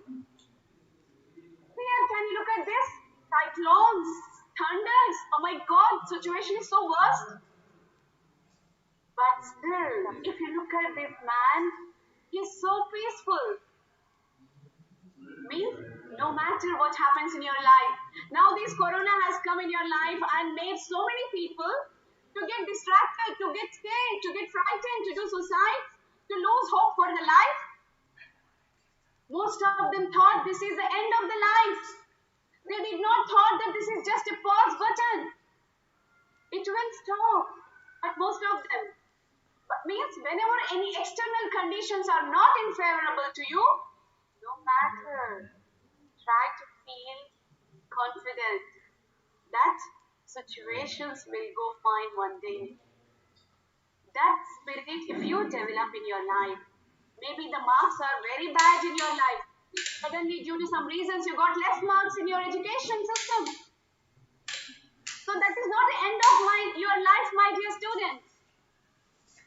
Here, can you look at this? Cyclones, thunders. Oh my god, situation is so worst. But still, if you look at this man, he's so peaceful. Means no matter what happens in your life. Now this corona has come in your life and made so many people to get distracted, to get scared, to get frightened, to do suicide, to lose hope for the life. Most of them thought this is the end of the life. They did not thought that this is just a pause button. It will stop. But most of them. But means whenever any external conditions are not unfavorable to you, no matter, try to feel confident that situations will go fine one day. That spirit, if you develop in your life, maybe the marks are very bad in your life, Suddenly, due to some reasons, you got less marks in your education system. So that is not the end of your life, my dear students.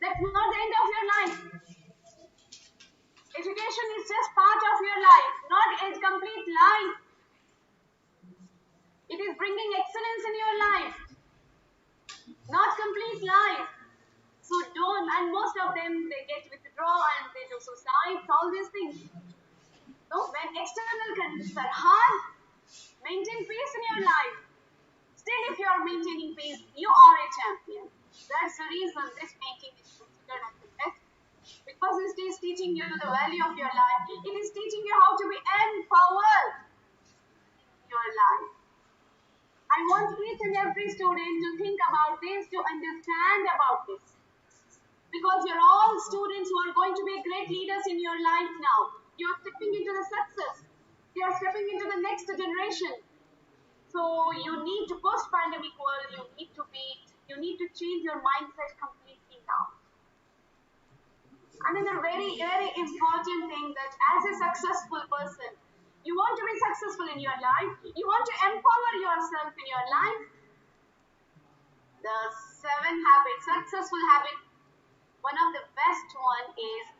That's not the end of your life. Education is just part of your life, not a complete life. It is bringing excellence in your life, not complete life. So don't, and most of them, they get withdraw and they do suicides, all these things. So when external conditions are hard, maintain peace in your life. Still, if you are maintaining peace, you are a champion. That's the reason this painting is considered as the best, because it is teaching you the value of your life. It is teaching you how to be empowered in your life. I want each and every student to think about this, to understand about this. Because you're all students who are going to be great leaders in your life now. You're stepping into the success. You're stepping into the next generation. So you need to post-pandemic world, you need to change your mindset completely now. Another very, very important thing, that as a successful person, you want to be successful in your life, you want to empower yourself in your life. The 7 habits, successful habit, one of the best one is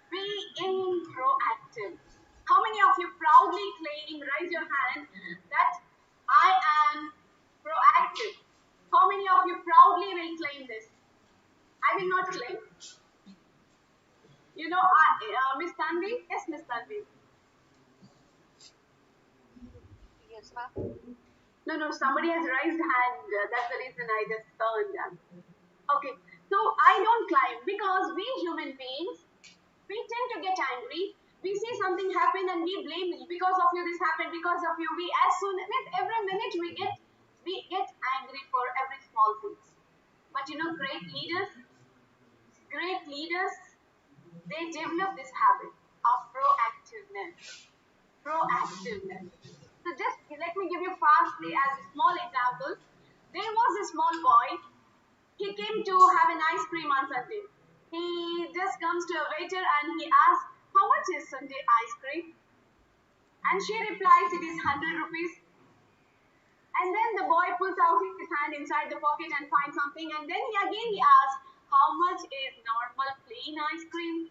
being proactive. How many of you proudly claim, raise your hand, that I am proactive? How many of you proudly will claim this? I will not claim. You know, Miss Tanvi? Yes, Miss Tanvi. Yes, ma'am. No, somebody has raised hand. That's the reason I just turned them. Okay, so I don't claim, because we human beings, we tend to get angry. We see something happen and we blame it. Because of you this happened, because of you. We, as soon as every minute we get angry for every small thing. But you know, great leaders, they develop this habit of proactiveness. So just let me give you fastly as a small example. There was a small boy. He came to have an ice cream on Sunday. He just comes to a waiter and he asks, how much is Sunday ice cream? And she replies, it is 100 rupees. And then the boy pulls out his hand inside the pocket and finds something. And then he asks, how much is normal plain ice cream?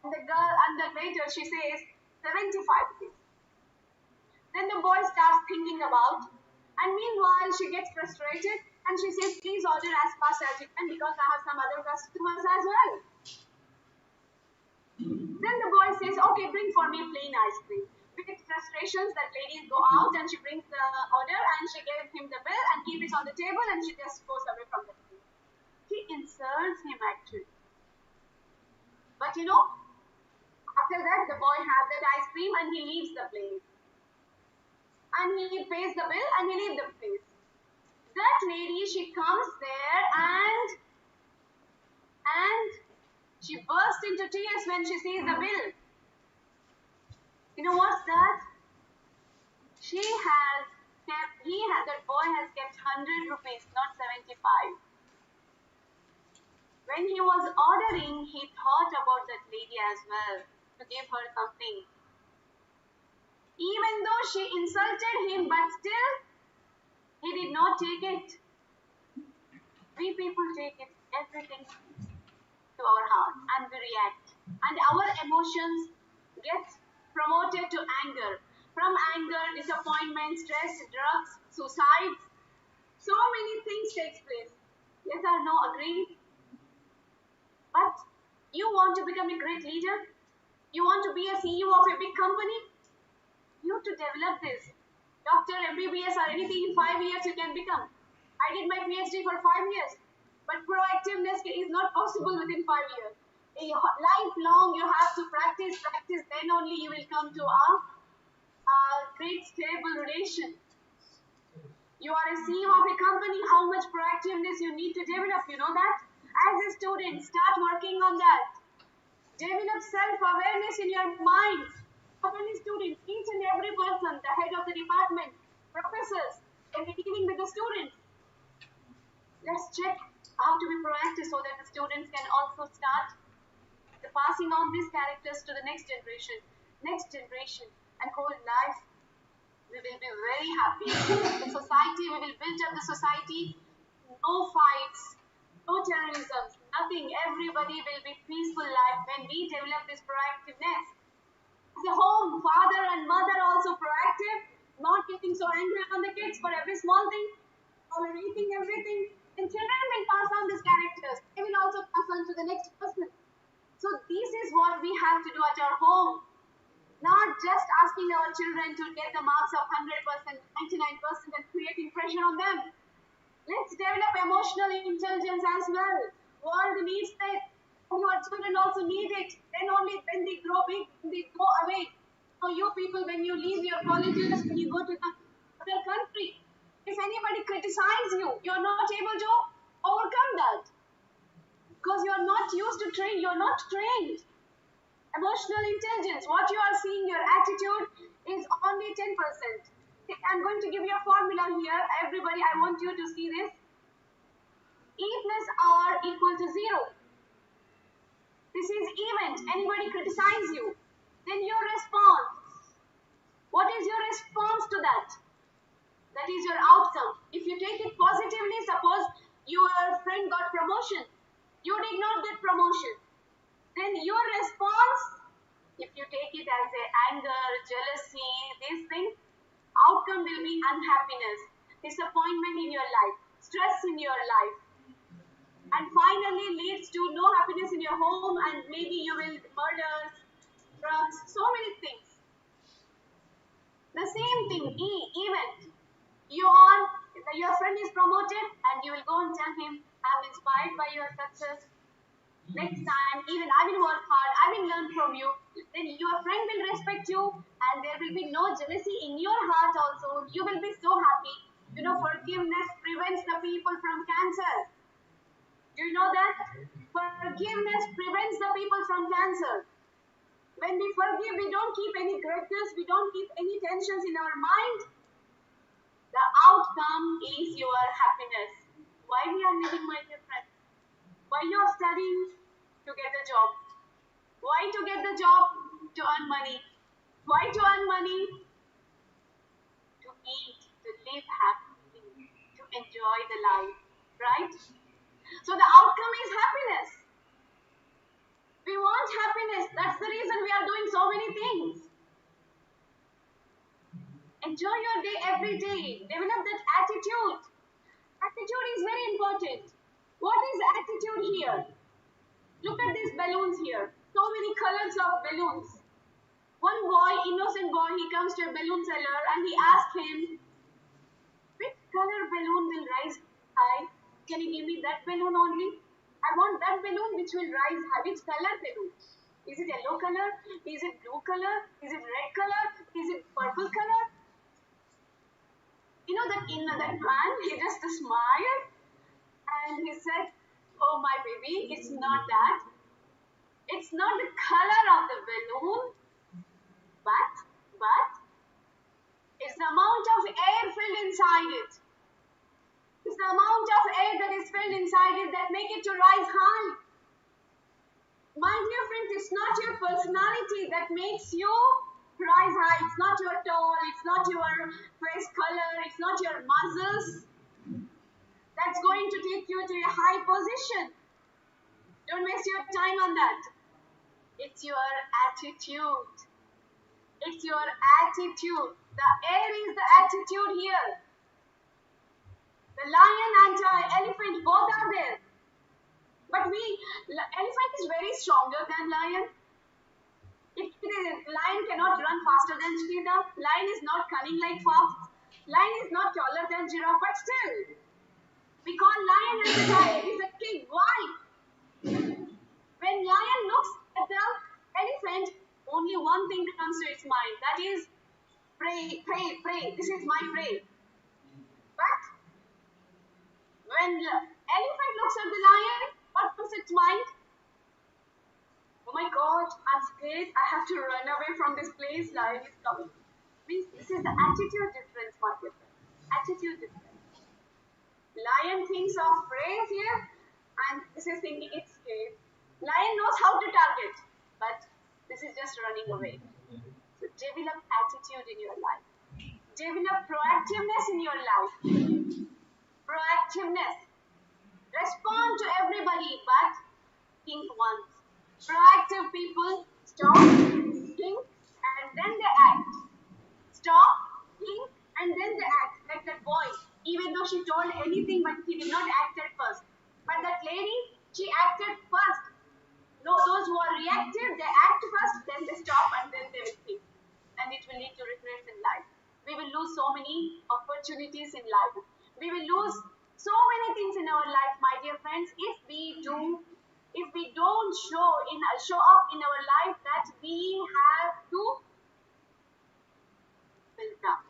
And the waiter, she says, 75 rupees. Then the boy starts thinking about, and meanwhile she gets frustrated and she says, please order as fast as you can, because I have some other customers as well. Then the boy says, okay, bring for me plain ice cream. With frustrations, that lady go out and she brings the order and she gives him the bill and keeps it on the table and she just goes away from the table. She insults him actually. But you know, after that the boy has that ice cream and he leaves the place. And he pays the bill and he leaves the place. That lady, she comes there and she bursts into tears when she sees the bill. You know what's that? That boy has kept 100 rupees, not 75. When he was ordering, he thought about that lady as well, to give her something. Even though she insulted him, but still, he did not take it. We people take it, everything to our heart, and we react. And our emotions get promoted to anger. From anger, disappointment, stress, drugs, suicides, so many things takes place. Yes or no, agreed? But you want to become a great leader? You want to be a CEO of a big company? You have to develop this. Doctor, MBBS or anything in 5 years you can become. I did my PhD for 5 years. But proactiveness is not possible within 5 years. Lifelong you have to practice, then only you will come to a great stable relation. You are a CEO of a company, how much proactiveness you need to develop, you know that? As a student, start working on that. Develop self-awareness in your mind. Not only students, each and every person, the head of the department, professors, and dealing with the students. Let's check how to be proactive so that the students can also start the passing on these characters to the next generation, and whole life we will be very happy. The society, we will build up the society, no fights, no terrorism, nothing. Everybody will be peaceful life when we develop this proactiveness. As a home, father and mother also proactive, not getting so angry on the kids for every small thing, tolerating everything. And children will pass on these characters. They will also pass on to the next person. So this is what we have to do at our home. Not just asking our children to get the marks of 100%, 99% and creating pressure on them. Let's develop emotional intelligence as well. World needs that. Your children also need it. Then only when they grow big, they go away. So you people, when you leave your colleges, when you go to other country, if anybody criticizes you, you're not able to overcome that. Because you're not used to train, you're not trained. Emotional intelligence, what you are seeing, your attitude is only 10%. I'm going to give you a formula here. Everybody, I want you to see this. E plus R equal to 0. This is event. Anybody criticize you, then you respond. What is your response to that? That is your outcome. If you take it positively, suppose your friend got promotion, you did not get promotion, then your response, if you take it as a anger, jealousy, these things, outcome will be unhappiness, disappointment in your life, stress in your life, and finally leads to no happiness in your home, and maybe you will murder, drugs, so many things. The same thing, event. Your friend is promoted and you will go and tell him, I'm inspired by your success. Next time, even I will work hard, I will learn from you. Then your friend will respect you and there will be no jealousy in your heart also. You will be so happy. You know, forgiveness prevents the people from cancer. Do you know that? Forgiveness prevents the people from cancer. When we forgive, we don't keep any grudges, we don't keep any tensions in our mind. The outcome is your happiness. Why we are living, my dear friends? Why you are studying? To get a job. Why to get the job? To earn money. Why to earn money? To eat, to live happily, to enjoy the life, right? So the outcome is happiness. We want happiness. That's the reason we are doing so many things. Enjoy your day every day. Develop that attitude. Attitude is very important. What is attitude here? Look at these balloons here. So many colors of balloons. One boy, innocent boy, he comes to a balloon seller and he asks him, which color balloon will rise high? Can you give me that balloon only? I want that balloon which will rise high. Which color balloon? Is it yellow color? Is it blue color? Is it red color? Is it purple color? You know that man, he just smiled and he said, oh my baby, it's not that. It's not the color of the balloon, but it's the amount of air filled inside it. It's the amount of air that is filled inside it that make it to rise high. My dear friends, it's not your personality that makes you rise high. It's not your tall, it's not your face color, it's not your muscles that's going to take you to a high position. Don't waste your time on that. It's your attitude. It's your attitude. The air is the attitude here. The lion and the elephant both are there. But elephant is very stronger than lion. Lion cannot run faster than cheetah. Lion is not cunning like fox. Lion is not taller than giraffe. But still, we call lion as a child. He's a king. Why? When lion looks at the elephant, only one thing comes to its mind. That is, prey, prey, prey. This is my prey. But when the elephant looks at the lion, what comes to its mind? Oh my God, I'm scared. I have to run away from this place. Lion is coming. Means this is the attitude difference, my dear friend. Attitude difference. Lion thinks of prey here, and this is thinking it's scared. Lion knows how to target, but this is just running away. So develop attitude in your life. Develop proactiveness in your life. Proactiveness. Respond to everybody, but think once. Proactive people stop, think, and then they act. Stop, think, and then they act. Like that boy, even though she told anything, but he did not act at first. But that lady, she acted first. No, those who are reactive, they act first, then they stop, and then they will think. And it will lead to regrets in life. We will lose so many opportunities in life. We will lose so many things in our life, my dear friends, if we don't show up in our life that we have to build up.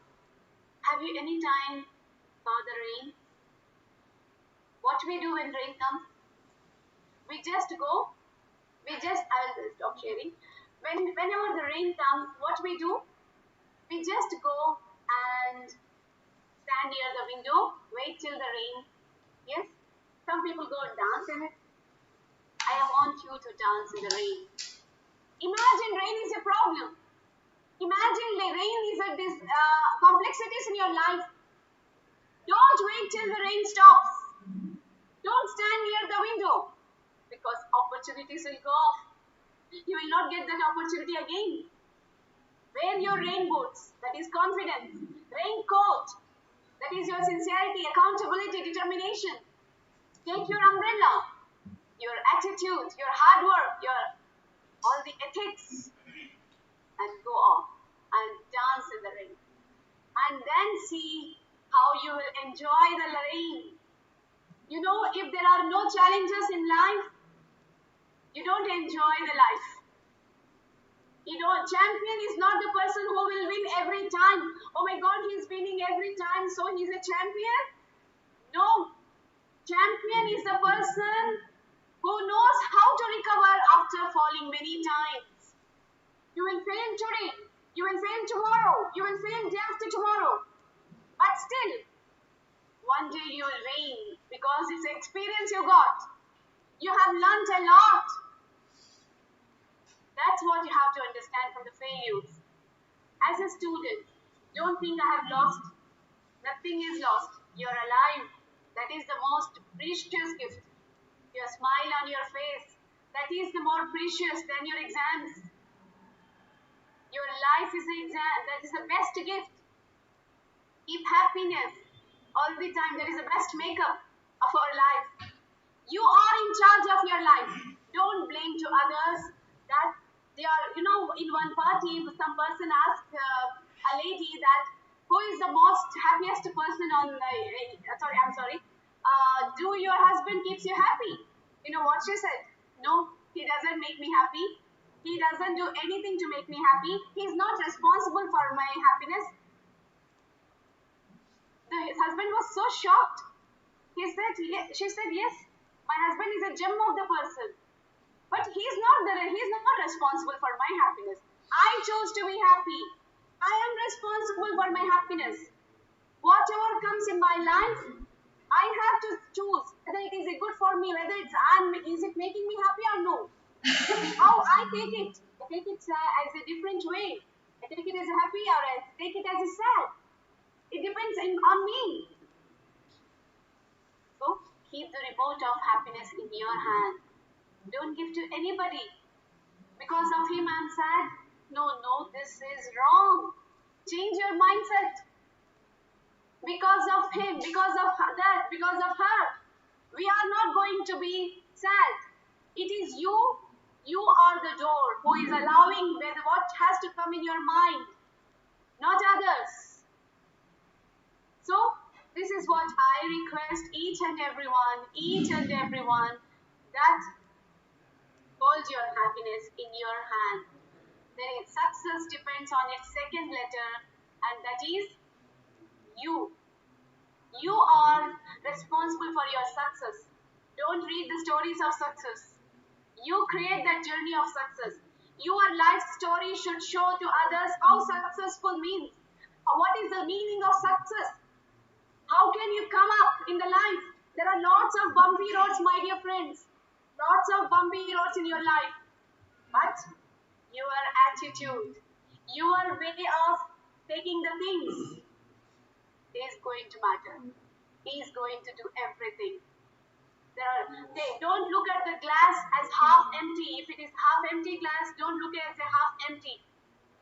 Have you any time saw the rain? What we do when rain comes? We just go. I will stop sharing. Whenever the rain comes, what we do? We just go and stand near the window, wait till the rain. Yes? Some people go and dance in it. I want you to dance in the rain. Imagine rain is a problem. Imagine rain is a complexities in your life. Don't wait till the rain stops. Don't stand near the window because opportunities will go off. You will not get that opportunity again. Wear your rain boots, that is confidence. Raincoat, that is your sincerity, accountability, determination. Take your umbrella, your attitude, your hard work, your all the ethics, and go off and dance in the rain. And then see how you will enjoy the rain. You know, if there are no challenges in life, you don't enjoy the life. You know, champion is not the person who will win every time. Oh my God, he's winning every time, so he's a champion. No, champion is the person who knows how to recover after falling many times. You will fail today, you will fail tomorrow, you will fail day after tomorrow. But still, one day you will reign because it's an experience you got. You have learned a lot. That's what you have to understand from the failures. As a student, don't think I have lost. Nothing is lost. You're alive. That is the most precious gift. Your smile on your face, that is the more precious than your exams. Your life is an exam. That is the best gift. Keep happiness all the time. That is the best makeup of our life. You are in charge of your life. Don't blame to others that they are, you know, in one party, some person asked a lady that who is the most happiest person on do your husband keeps you happy? You know what she said? No, he doesn't make me happy. He doesn't do anything to make me happy. He's not responsible for my happiness. His husband was so shocked. She said, yes, my husband is a gem of the person. But he's not responsible for my happiness. I chose to be happy. I am responsible for my happiness. Whatever comes in my life, I have to choose whether it is good for me, whether is it making me happy or no. How I take it. I take it as a different way. I take it as a happy or I take it as a sad. It depends on me. So keep the remote of happiness in your hand. Don't give to anybody. Because of him I'm sad. No, this is wrong. Change your mindset. Because of him, because of that, because of her, we are not going to be sad. It is you are the door who is allowing what has to come in your mind, not others. So this is what I request each and everyone that hold your happiness in your hand. Success depends on its second letter, and that is you. You are responsible for your success. Don't read the stories of success. You create that journey of success. Your life story should show to others how successful means. What is the meaning of success? How can you come up in the life? There are lots of bumpy roads, my dear friends. lots of bumpy roads in your life, but your attitude, your way of taking the things is going to matter. He is going to do everything. Don't look at the glass as half empty. If it is half empty glass, don't look at it as a half empty.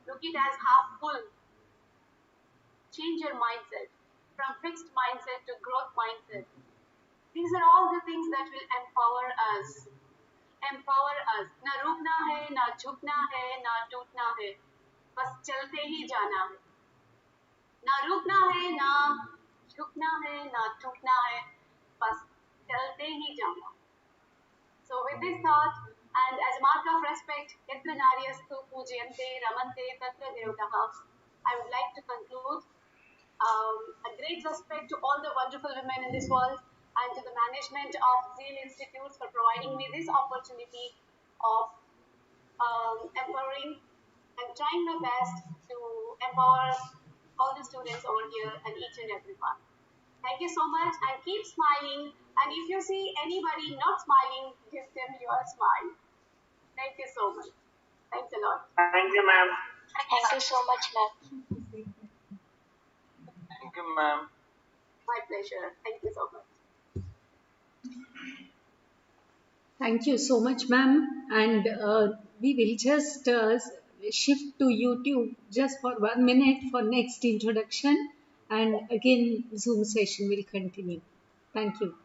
Look it as half full. Change your mindset from fixed mindset to growth mindset. These are all the things that will empower us. Empower us. ना रुकना है, ना झुकना है, ना टूटना है, बस चलते ही जाना है. ना रुकना है, ना झुकना है, ना टूटना है, बस चलते ही जाना. So with this thought, and as a mark of respect, yatra naryastu pujyante ramante tatra devataha, I would like to conclude a great respect to all the wonderful women in this world and to the management of Zeal Institutes for providing me this opportunity of empowering and trying my best to empower all the students over here and each and every one. Thank you so much and keep smiling. And if you see anybody not smiling, give them your smile. Thank you so much. Thanks a lot. Thank you, ma'am. Thank you so much, ma'am. Thank you, ma'am. My pleasure. Thank you so much. Thank you so much, ma'am. And we will just shift to YouTube just for 1 minute for next introduction. And again, Zoom session will continue. Thank you.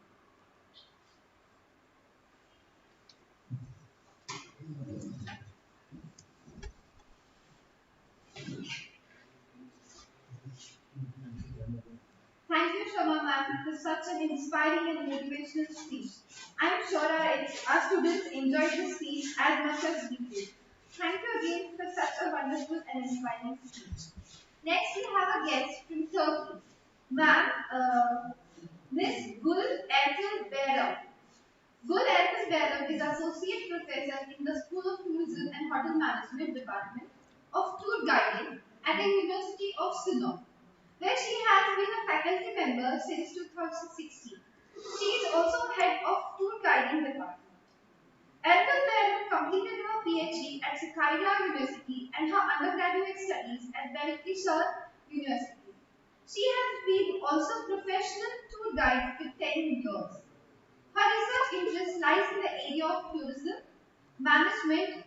Thank you, Shama ma'am, for such an inspiring and motivational speech. I'm sure our students enjoyed the speech as much as we did. Thank you again for such a wonderful and inspiring speech. Next, we have a guest from Turkey. Ma'am, Miss Gul Ertuğ Bayram. Gul Ertuğ Bayram is Associate Professor in the School of Tourism and Hotel Management Department of Tour Guiding at the University of Sinop, where she has been a faculty member since 2016. She is also head of Tour Guiding Department. Ertuğ Bayram completed her PhD at Sakarya University and her undergraduate studies at Belkishar University. She has been also professional tour guide for 10 years. Her research interest lies in the area of tourism, management,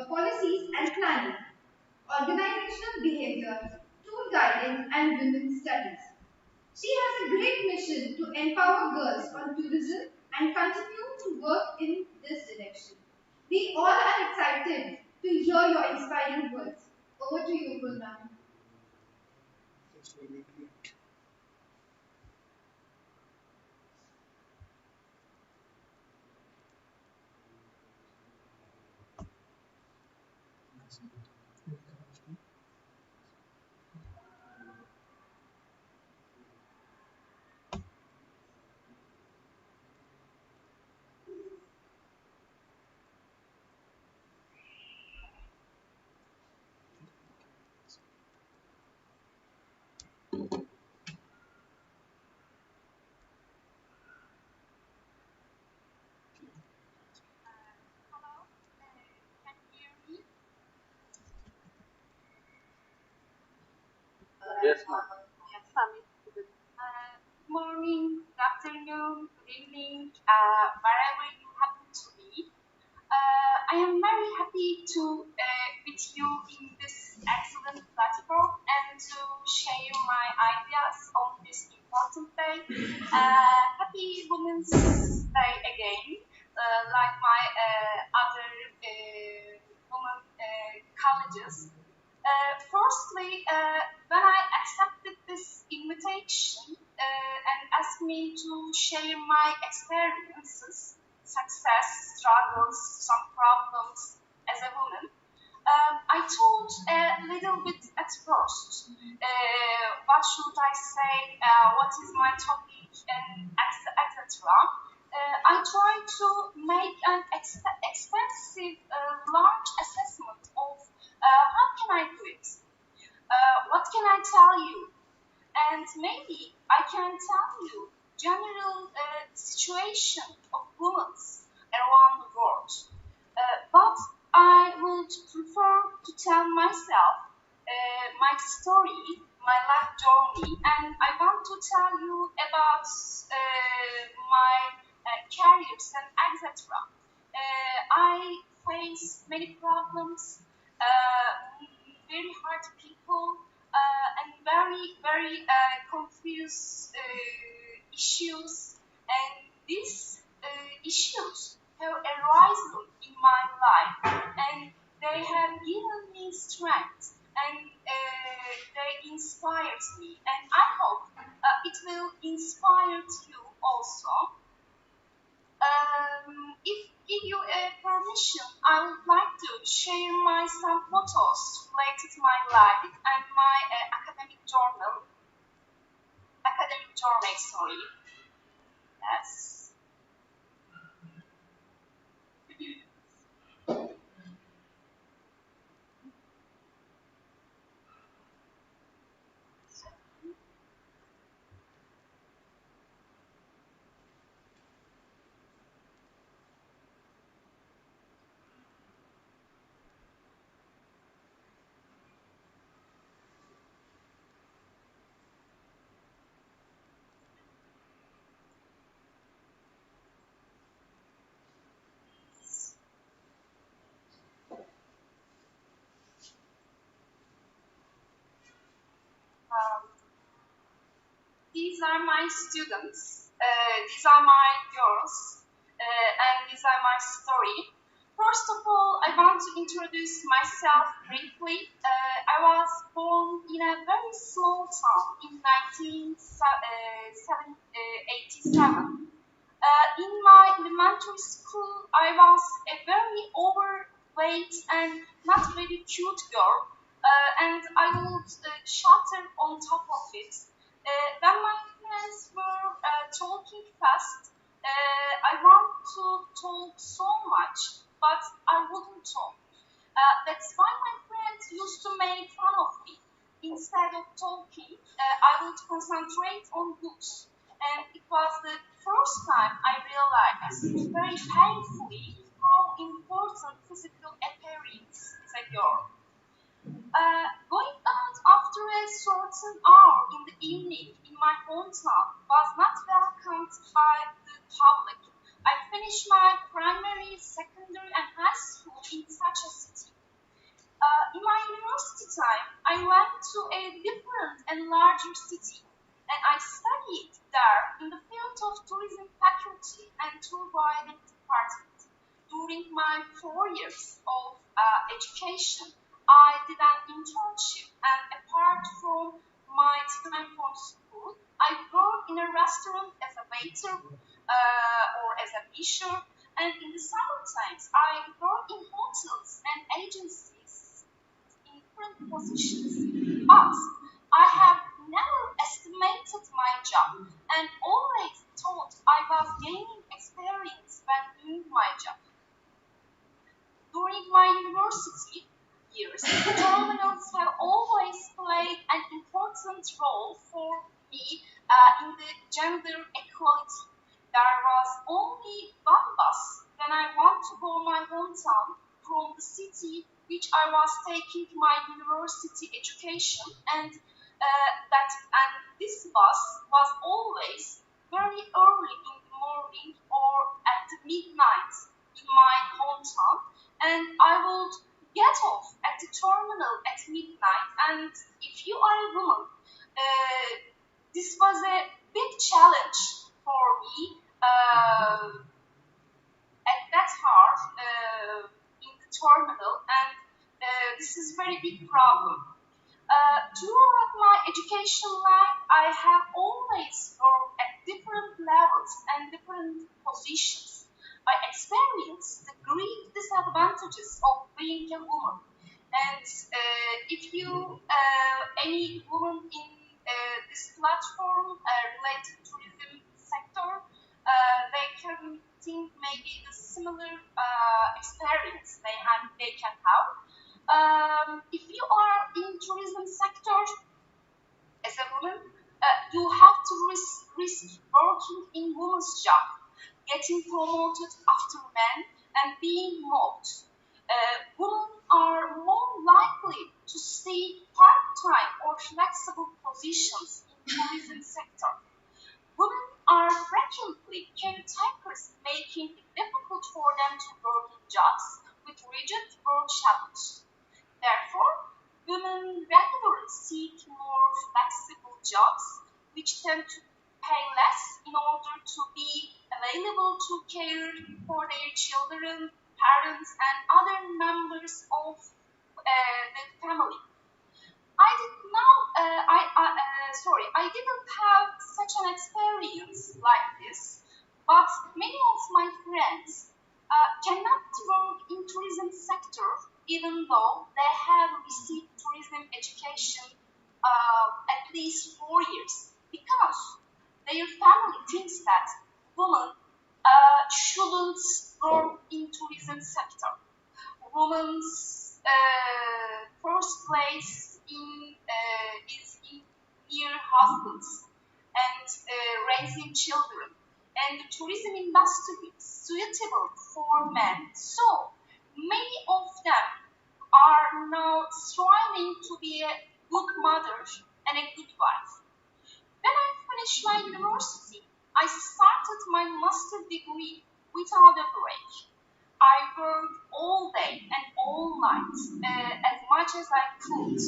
policies and planning, organizational behavior, tour guiding, and women's studies. She has a great mission to empower girls on tourism and continue to work in this direction. We all are excited to hear your inspiring words. Over to you, Gulnam. Yes, ma'am. Yes, Sami. Good morning, good afternoon, good evening, wherever you happen to be. I am very happy to with you in this excellent platform and to share my ideas on this important day. Happy Women's Day again, like my other women colleges. Firstly, when I accepted this invitation and asked me to share my experiences, success, struggles, some problems as a woman, I thought a little bit at first. What should I say? What is my topic? And etc. I tried to make an extensive, large assessment of how can I do it? What can I tell you? And maybe I can tell you general situation of women story, my life journey, and I want to tell you about my careers and etc. I face many problems, very hard people, and very confused issues, and these issues have arisen in my life, and they have given me strength, and they inspired me, and I hope it will inspire you also. If you permission, I would like to share my some photos related to my life and my academic journey, sorry. Yes. Um, these are my students, these are my girls, and these are my story. First of all, I want to introduce myself briefly. I was born in a very small town in 1987. In my elementary school, I was a very overweight and not very cute girl, and I would chatter on top of it. When my friends were talking fast, I want to talk so much, but I wouldn't talk. That's why my friends used to make fun of me. Instead of talking, I would concentrate on books. And it was the first time I realized very painfully how important physical appearance is a girl. Going out after a certain hour in the evening in my hometown was not welcomed by the public. I finished my primary, secondary, and high school in such a city. In my university time, I went to a different and larger city, and I studied there in the field of tourism faculty and tour guiding department. During my 4 years of education, I did an internship, and apart from my time from school, I worked in a restaurant as a waiter or as a usher, and in the summer times, I worked in hotels and agencies in different positions. But I have never estimated my job and always thought I was gaining experience when doing my job. During my university years, terminals have always played an important role for me in the gender equality. There was only one bus when I want to go my hometown from the city which I was taking my university education, and this bus was always very early in the morning or at the midnight in my hometown, and I would get off at the terminal at midnight. And if you are a woman, this was a big challenge for me at that heart in the terminal, and this is very big problem. Throughout my education life, I have always worked at different levels and different positions. I experienced the great disadvantages of being a woman. And if you, any woman in this platform related to tourism sector, they can think maybe the similar experience they can have. If you are in tourism sector as a woman, you have to risk working in women's job, getting promoted after men, and being mobbed. women are more likely to stay part-time or flexible positions in the tourism sector. Women are frequently caretakers, making it difficult for them to work in jobs with rigid work schedules. Therefore, women regularly seek more flexible jobs, which tend to pay less in order to be available to care for their children, parents, and other members of the family. I didn't have such an experience like this, but many of my friends cannot work in tourism sector even though they have received tourism education at least 4 years because their family thinks that women shouldn't work in tourism sector. Women's first place is in near husbands and raising children. And the tourism industry is suitable for men. So many of them are now striving to be a good mother and a good wife. When I finished my university, I started my master's degree without a break. I worked all day and all night as much as I could.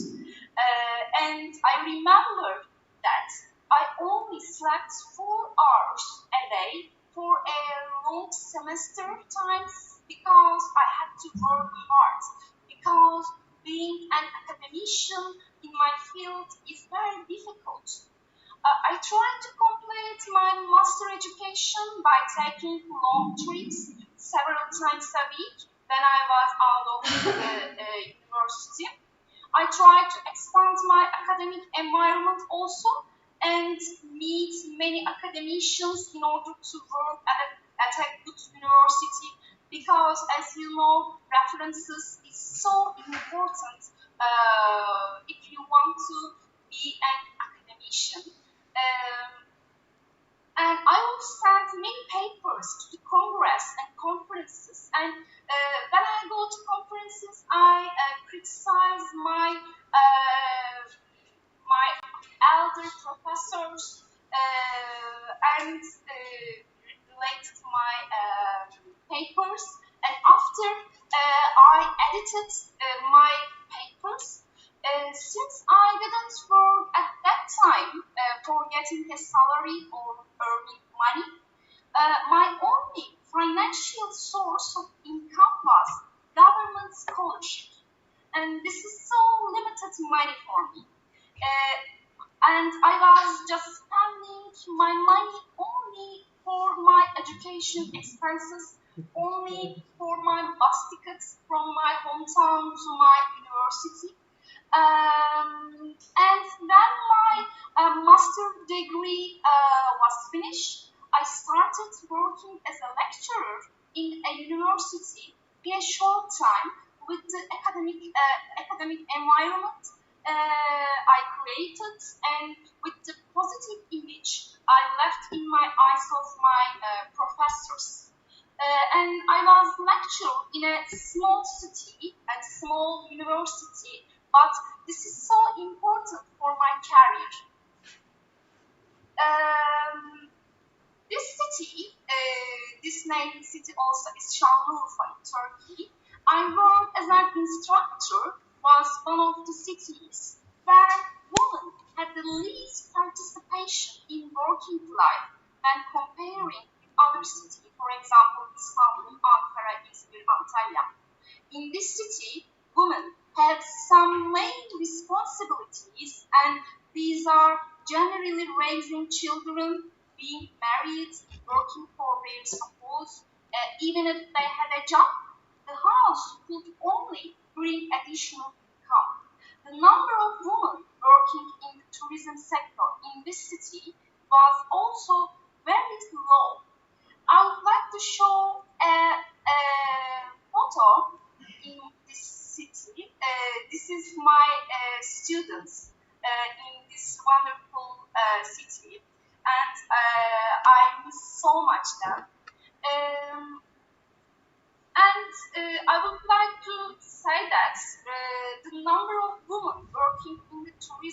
And I remember that I only slept 4 hours a day for a long semester times because I had to work hard. Because being an academician in my field is very difficult. I tried to complete my master education by taking long trips several times a week when I was out of the university. I tried to expand my academic environment also and meet many academicians in order to work at a good university because, as you know, references is so important if you want to be an academician. And I will send many papers to the Congress and conferences. And when I go to conferences, I criticize my elder professors and relate to my papers. And after I edited my papers, since I didn't work at that time for getting a salary or earning money, my only financial source of income was government scholarship. And this is so limited money for me. And I was just spending my money only for my education expenses, only for my bus tickets from my hometown to my university. And when my master degree was finished, I started working as a lecturer in a university in a short time with the academic environment I created and with the positive image I left in my eyes of my professors. And I was lecturer in a small city and small university, but this is so important for my career. This city, this name city also is Şanlıurfa in Turkey. I worked as an instructor, was one of the cities where women had the least participation in working life when comparing with other cities, for example, Istanbul, Ankara, Izmir, Antalya. In this city, women had some main responsibilities, and these are generally raising children, being married, working for their support. Even if they had a job, the house could only bring additional income. The number of women working in the tourism sector in this city was also very low. I would like to show a photo in this city. This is my students in this wonderful city, and I miss so much them. And I would like to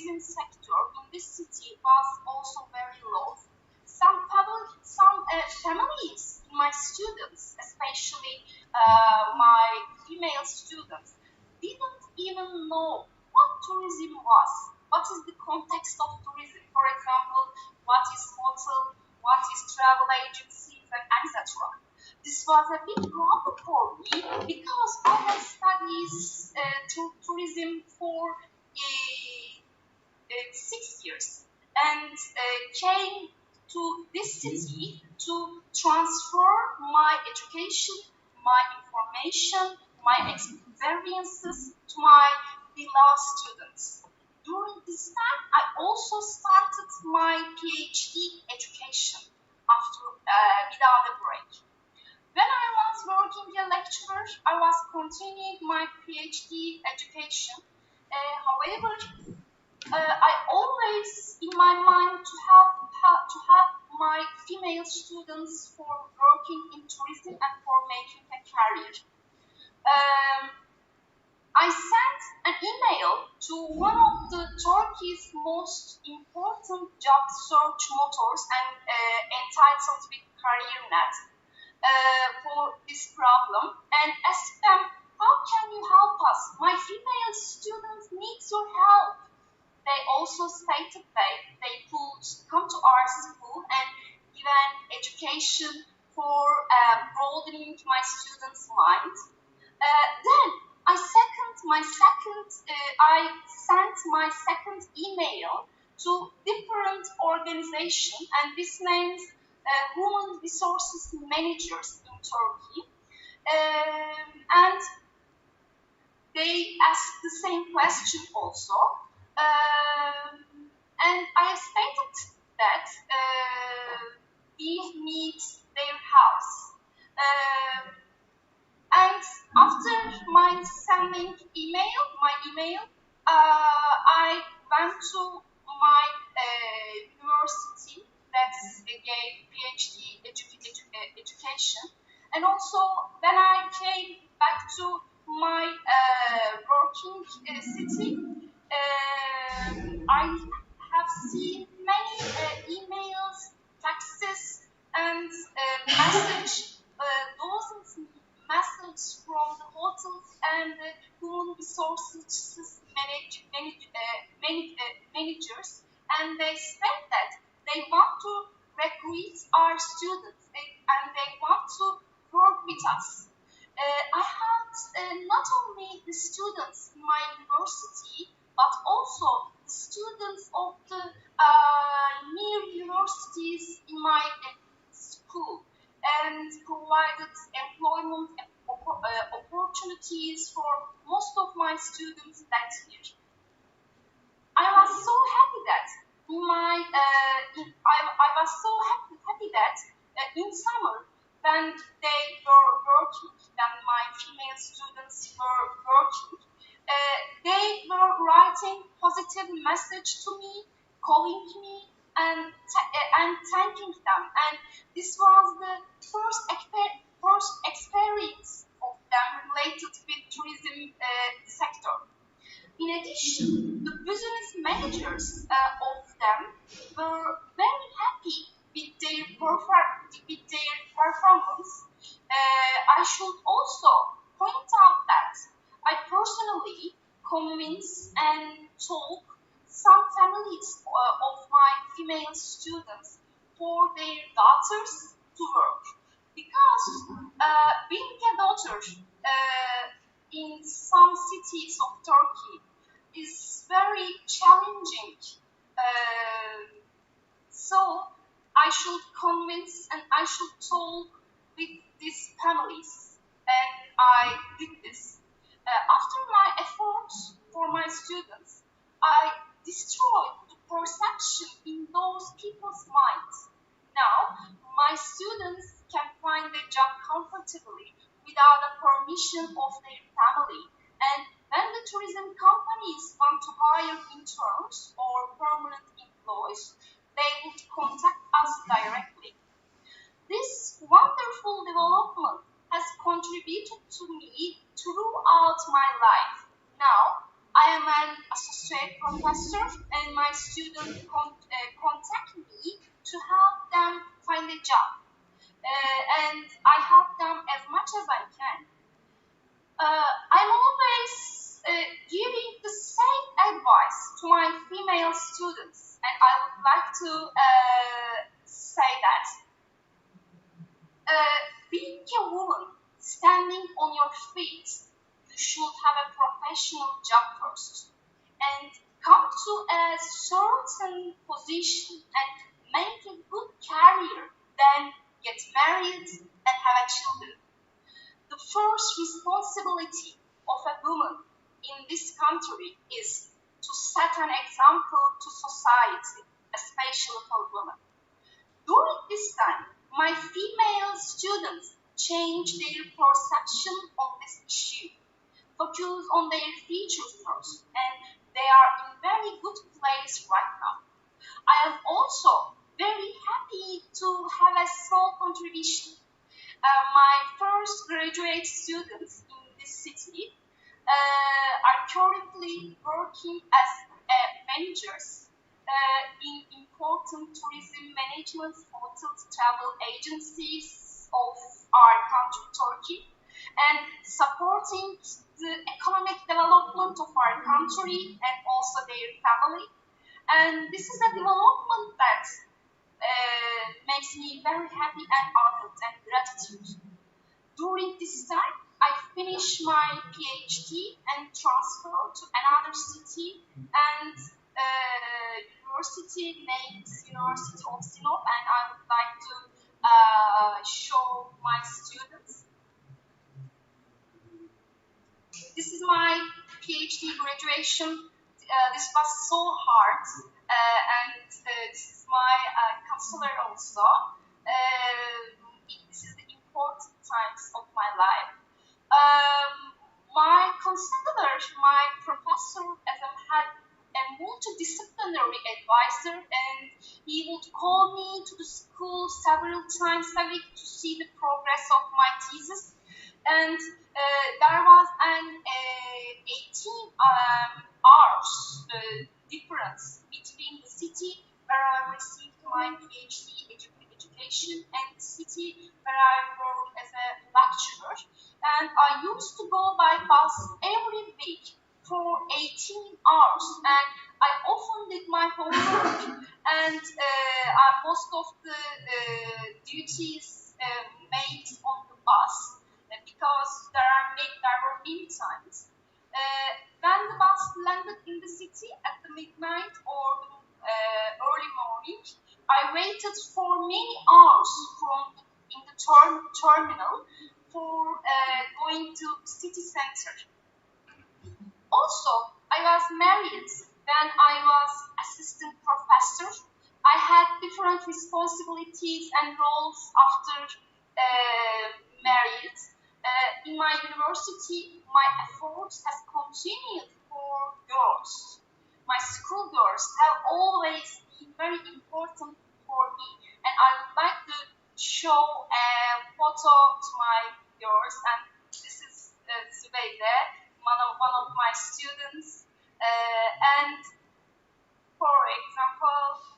tourism sector in this city was also very low. Some families, my students, especially my female students, didn't even know what tourism was. What is the context of tourism? For example, what is hotel, what is travel agencies, and etc. This was a big problem for me because I had studied tourism for 6 years and came to this city to transfer my education, my information, my experiences to my beloved students. During this time, I also started my PhD education without a break. When I was working as a lecturer, I was continuing my PhD education. However, I always in my mind to have my female students for working in tourism and for making a career. I sent an email to one of the Turkey's most important job search motors and entitled with CareerNet for this problem and asked them, how can you help us? My female students need your help. They also stated they could come to our school and give an education for broadening my students' minds. Then I sent my second email to different organizations, and this names human resources managers in Turkey, and they asked the same question also. And I stated that we need their house. And after my sending my email, I went to my university that gave PhD education, and also when I came back to my working city, I have seen many emails, faxes, and those messages from the hotels and human resources managers, and they state that they want to recruit our students and they want to work with us. I had not only the students in my university, but also the students of the near universities in my school, and provided employment opportunities for most of my students that year. I was so happy that I was so happy that in summer when they were working, when my female students were working, they were writing positive message to me, calling me, and thanking them. And this was the first experience of them related with tourism sector. In addition, the business managers of them were very happy with their performance. I should also point out that I personally convinced and told some families of my female students for their daughters to work, because being a daughter in some cities of Turkey is very challenging. So I should convince and I should talk with these families, and I did this. After my efforts for my students, I destroyed the perception in those people's minds. Now, my students can find a job comfortably without the permission of their family. And when the tourism companies want to hire interns or permanent employees, they would contact us directly. This wonderful development has contributed to me throughout my life. Now, I am an associate professor, and my students contact me to help them find a job. And I help them as much as I can. I'm always giving the same advice to my female students, and I would like to say that being a woman standing on your feet, you should have a professional job first and come to a certain position and make a good career, then get married and have a children. The first responsibility of a woman in this country is to set an example to society, especially for women. During this time, my female students change their perception on this issue, focus on their future first, and they are in very good place right now. I am also very happy to have a small contribution. My first graduate students in this city are currently working as managers in important tourism management hotels, travel agencies of our country, Turkey, and supporting the economic development of our country and also their family. And this is a development that makes me very happy and honored and gratitude. During this time, I finished my PhD and transferred to another city and university named University of Sinop, and I would like to show my students. This is my PhD graduation. This was so hard, and this is my counselor also. This is the important times of my life. My counselor, my professor, as I had a multidisciplinary advisor, and he would call me to the school several times a week to see the progress of my thesis. And there was an 18 hours difference between the city where I received my PhD education and the city where I work as a lecturer. And I used to go by bus every week for 18 hours, and I often did my homework, and most of the duties made on the bus because there were many times. When the bus landed in the city at the midnight or early morning, I waited for many hours in the terminal for going to city center. Also, I was married when I was assistant professor. I had different responsibilities and roles after married. In my university, my efforts have continued for girls. My school girls have always been very important for me, and I would like to show a photo to my girls, and this is Zübeyde, one of my students, and for example,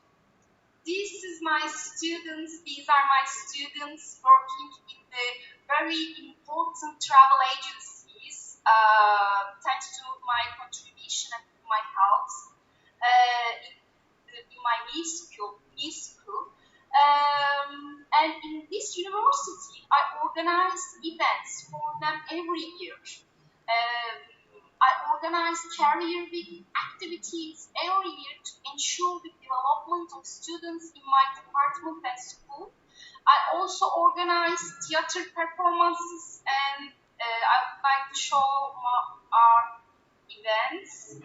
these are my students working in the very important travel agencies, thanks to my contribution and my help in my knee school. And in this university, I organize events for them every year. I organize career week activities every year to ensure the development of students in my department and school. I also organize theater performances, and I would like to show our events.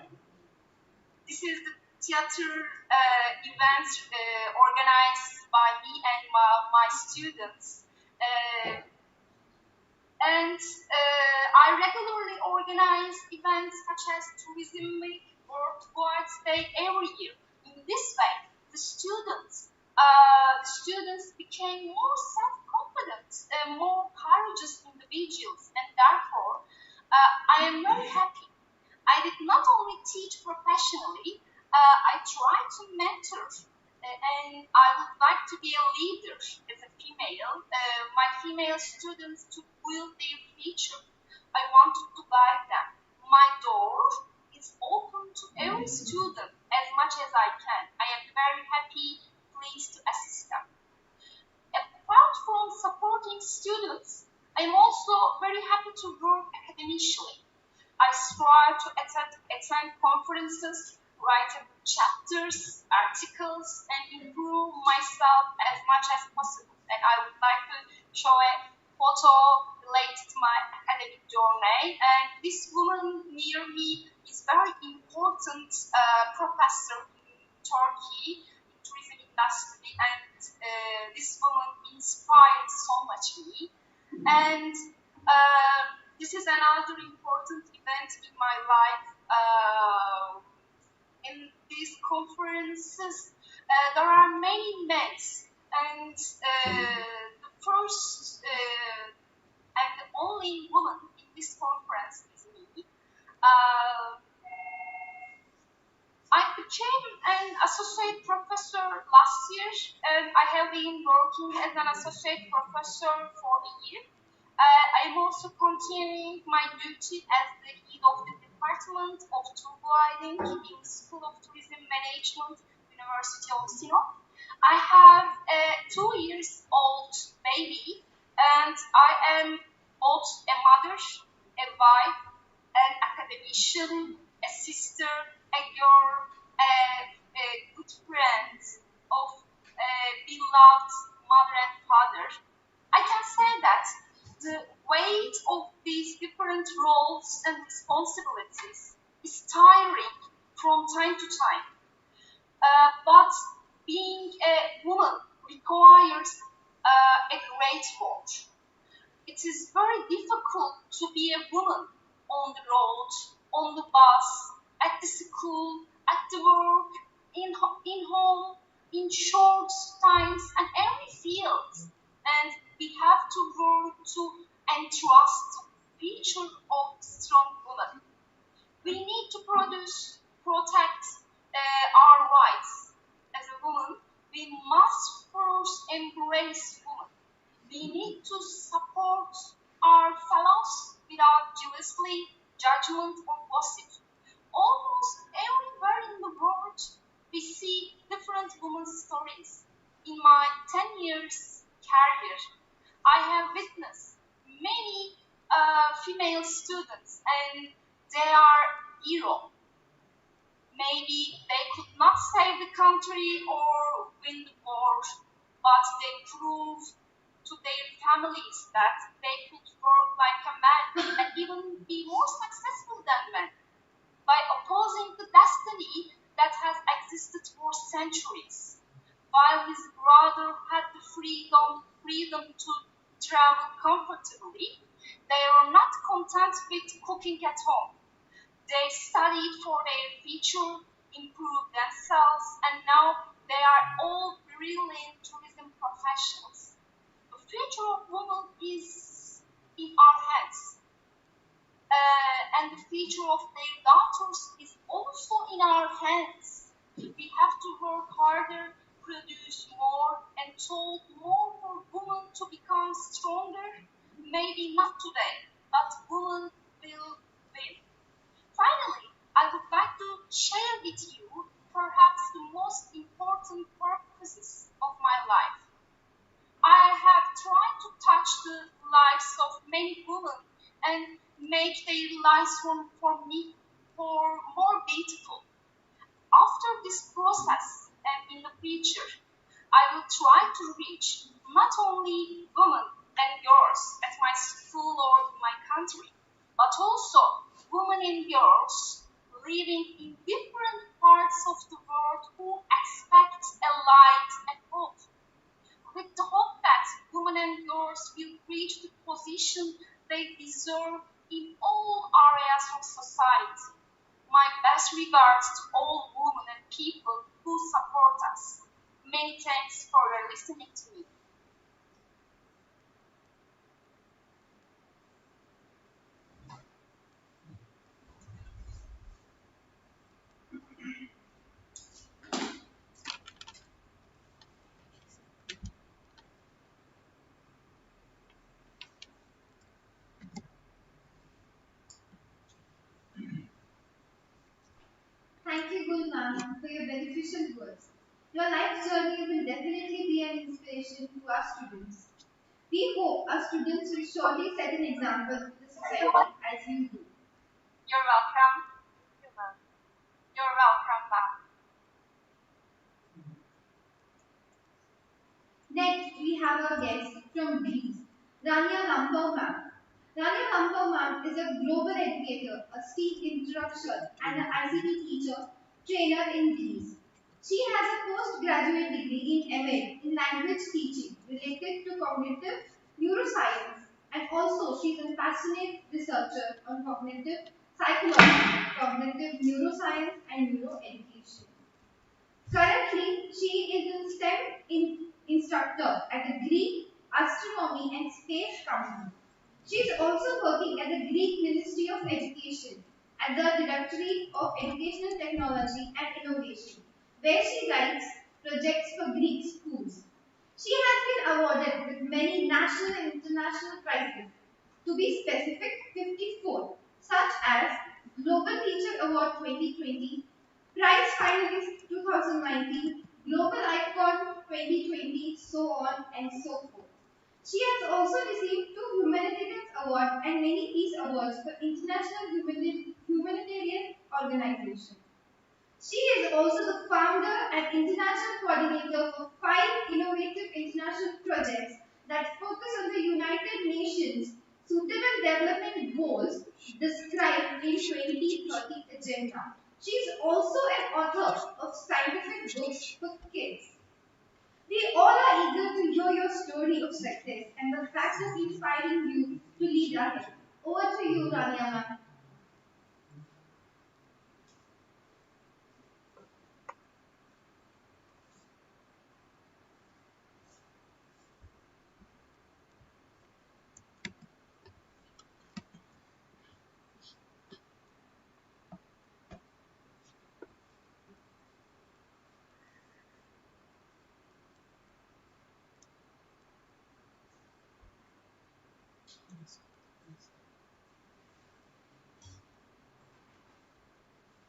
This is the theater events organized by me and my students. And I regularly organize events such as Tourism Week or World Day every year. In this way, the students became more self-confident, more courageous individuals, and therefore, I am very happy. I did not only teach professionally, I tried to mentor, and I would like to be a leader as a female. My female students to build their future. I wanted to guide them. My door is open to every student as much as I can. I am very happy, pleased to assist them. Apart from supporting students, I'm also very happy to work academically. I strive to attend conferences, write chapters, articles, and improve myself as much as possible. And I would like to show a photo related to my academic journey. And this woman near me is very important professor in Turkey in tourism industry, and this woman inspired so much me. And this is another important event in my life. In these conferences, there are many men, and the first and the only woman in this conference is me. I became an associate professor last year, and I have been working as an associate professor for a year. I'm also continuing my duty as the head of the Department of Tour Guiding in School of Tourism Management, University of Sinop. I have a 2 years old baby, and I am both a mother, a wife, an academician, a sister, a girl, a good friend of a beloved mother and father. I can say that the weight of these different roles and responsibilities is tiring from time to time. But being a woman requires a great work. It is very difficult to be a woman on the road, on the bus, at the school, at the work, in home, in short times, and every field. And we have to work to entrust the future of strong women. We need to protect our rights. As a woman, we must first embrace women. We need to support our fellows without jealousy, judgment, or gossip. Almost everywhere in the world, we see different women's stories. In my 10 years career, I have witnessed many female students, and they are heroes. Maybe they could not save the country or win the war, but they proved to their families that they could work like a man and even be more successful than men by opposing the destiny that has existed for centuries. While his brother had the freedom to travel comfortably, they were not content with cooking at home. They studied for their future, improved themselves, and now they are all brilliant tourism professionals. The future of women is in our hands, and the future of their daughters is also in our hands. We have to work harder, produce more, and told more for women to become stronger. Maybe not today, but women will win. Finally, I would like to share with you perhaps the most important purposes of my life. I have tried to touch the lives of many women and make their lives for me more beautiful. After this process and in the future, I will try to reach not only women and girls at my school or in my country, but also women and girls living in different parts of the world who expect a light and hope. With the hope that women and girls will reach the position they deserve in all areas of society. My best regards to all women and people who support us. Many thanks for listening to me. ma'am, for your beneficial words. Your life journey will definitely be an inspiration to our students. We hope our students will surely set an example to the society as you do. You're welcome. You're welcome back. Next, we have our guest from Greece, Rania Lampau ma'am. Rania Lampau ma'am is a global educator, a STEAM instructor, and an ICT teacher trainer in Greece. She has a postgraduate degree in M.Ed in language teaching related to cognitive neuroscience, and also she's a passionate researcher on cognitive psychology, cognitive neuroscience, and neuroeducation. Currently, she is a instructor at the Greek Astronomy and Space Company. She is also working at the Greek Ministry of Education at the Directorate of Educational Technology and Innovation, where she writes projects for Greek schools. She has been awarded with many national and international prizes. To be specific, 54, such as Global Teacher Award 2020, Prize Finalist 2019, Global Icon 2020, so on and so forth. She has also received two Humanitarian Awards and many Peace Awards for international humanitarian organizations. She is also the founder and international coordinator for five innovative international projects that focus on the United Nations Sustainable Development Goals described in 2030 Agenda. She is also an author of scientific books for kids. We all are eager to hear your story of success and the fact of inspiring you to lead ahead. Over to you, Rania ma'am.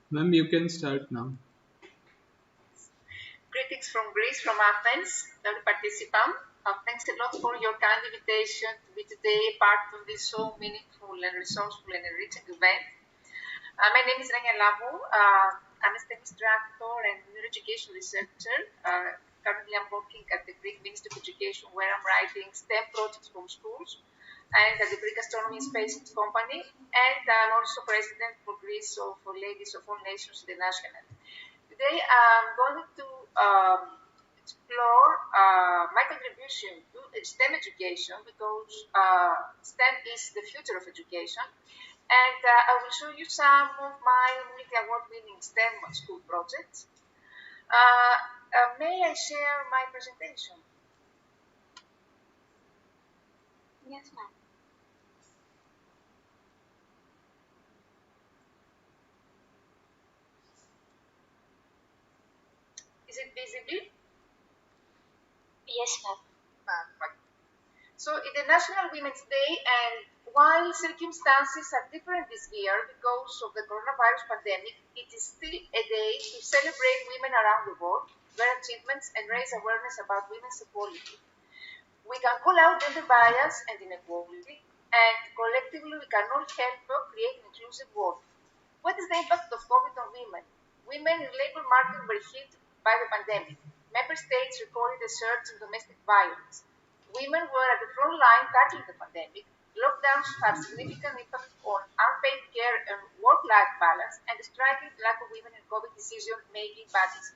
Ma'am, you can start now. Greetings from Greece, from Athens, every participant. Thanks a lot for your kind invitation to be today part of this so meaningful and resourceful and enriching event. My name is Rania Lavu. I'm a STEM instructor and neuroeducation researcher. Currently, I'm working at the Greek Ministry of Education where I'm writing STEM projects from schools and at the Greek Astronomy and Space Company. And I'm also president for Greece of Ladies of All Nations International. Today, I'm going to explore my contribution to STEM education because STEM is the future of education. And I will show you some of my multi-award winning STEM school projects. May I share my presentation? Yes, ma'am. Is it visible? Yes, ma'am. Right. So, International Women's Day, and while circumstances are different this year because of the coronavirus pandemic, it is still a day to celebrate women around the world, their achievements, and raise awareness about women's equality. We can call out gender bias and inequality, and collectively we can all help create an inclusive world. What is the impact of COVID on women? Women in the labor market were hit by the pandemic. Member states recorded a surge in domestic violence. Women were at the front line tackling the pandemic. Lockdowns have significant impact on unpaid care and work-life balance, and the striking lack of women in COVID decision-making bodies.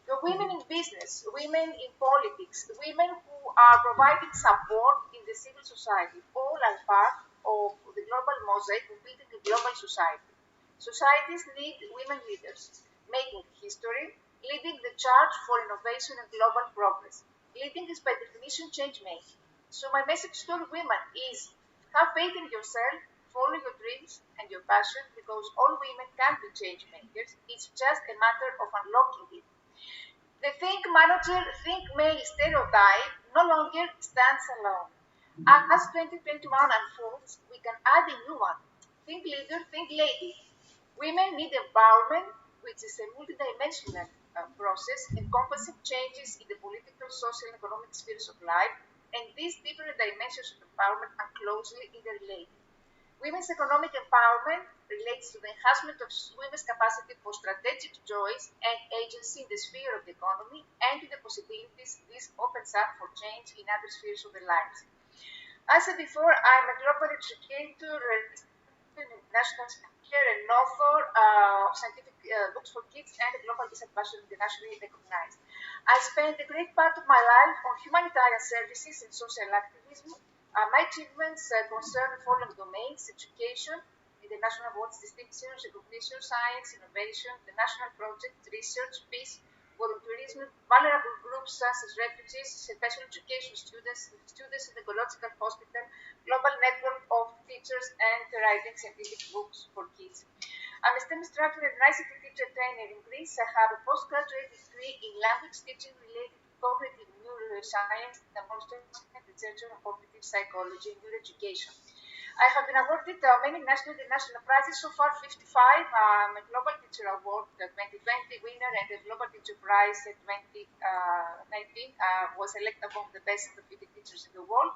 The women in business, women in politics, women who are providing support in the civil society, all are part of the global mosaic of building a global society. Societies need women leaders, making history, leading the charge for innovation and global progress. Leading is by definition change making. So my message to women is have faith in yourself, follow your dreams and your passion because all women can be change makers. It's just a matter of unlocking it. The think manager, think male stereotype no longer stands alone. As 2021 unfolds, we can add a new one. Think leader, think lady. Women need empowerment, which is a multidimensional process encompassing changes in the political, social, and economic spheres of life, and these different dimensions of empowerment are closely interrelated. Women's economic empowerment relates to the enhancement of women's capacity for strategic choice and agency in the sphere of the economy and to the possibilities this opens up for change in other spheres of their lives. As I said before, I'm a global educator, international speaker, and author of scientific books for kids and a global peace ambassador internationally recognized. I spent a great part of my life on humanitarian services and social activism. My achievements concern the following domains: education, international awards, distinctions, recognition, science, innovation, the national project, research, peace, volunteerism, vulnerable groups such as refugees, special education students, students in the ecological hospital, global network of teachers, and writing scientific books for kids. I'm a STEM instructor and an ICT teacher trainer in Greece. I have a postgraduate degree in language teaching related to cognitive neuroscience and also research on cognitive psychology and neuroeducation. I have been awarded many national and international prizes, so far 55. I'm a Global Teacher Award 2020 winner and the Global Teacher Prize 2019 was elected among the best 50 teachers in the world.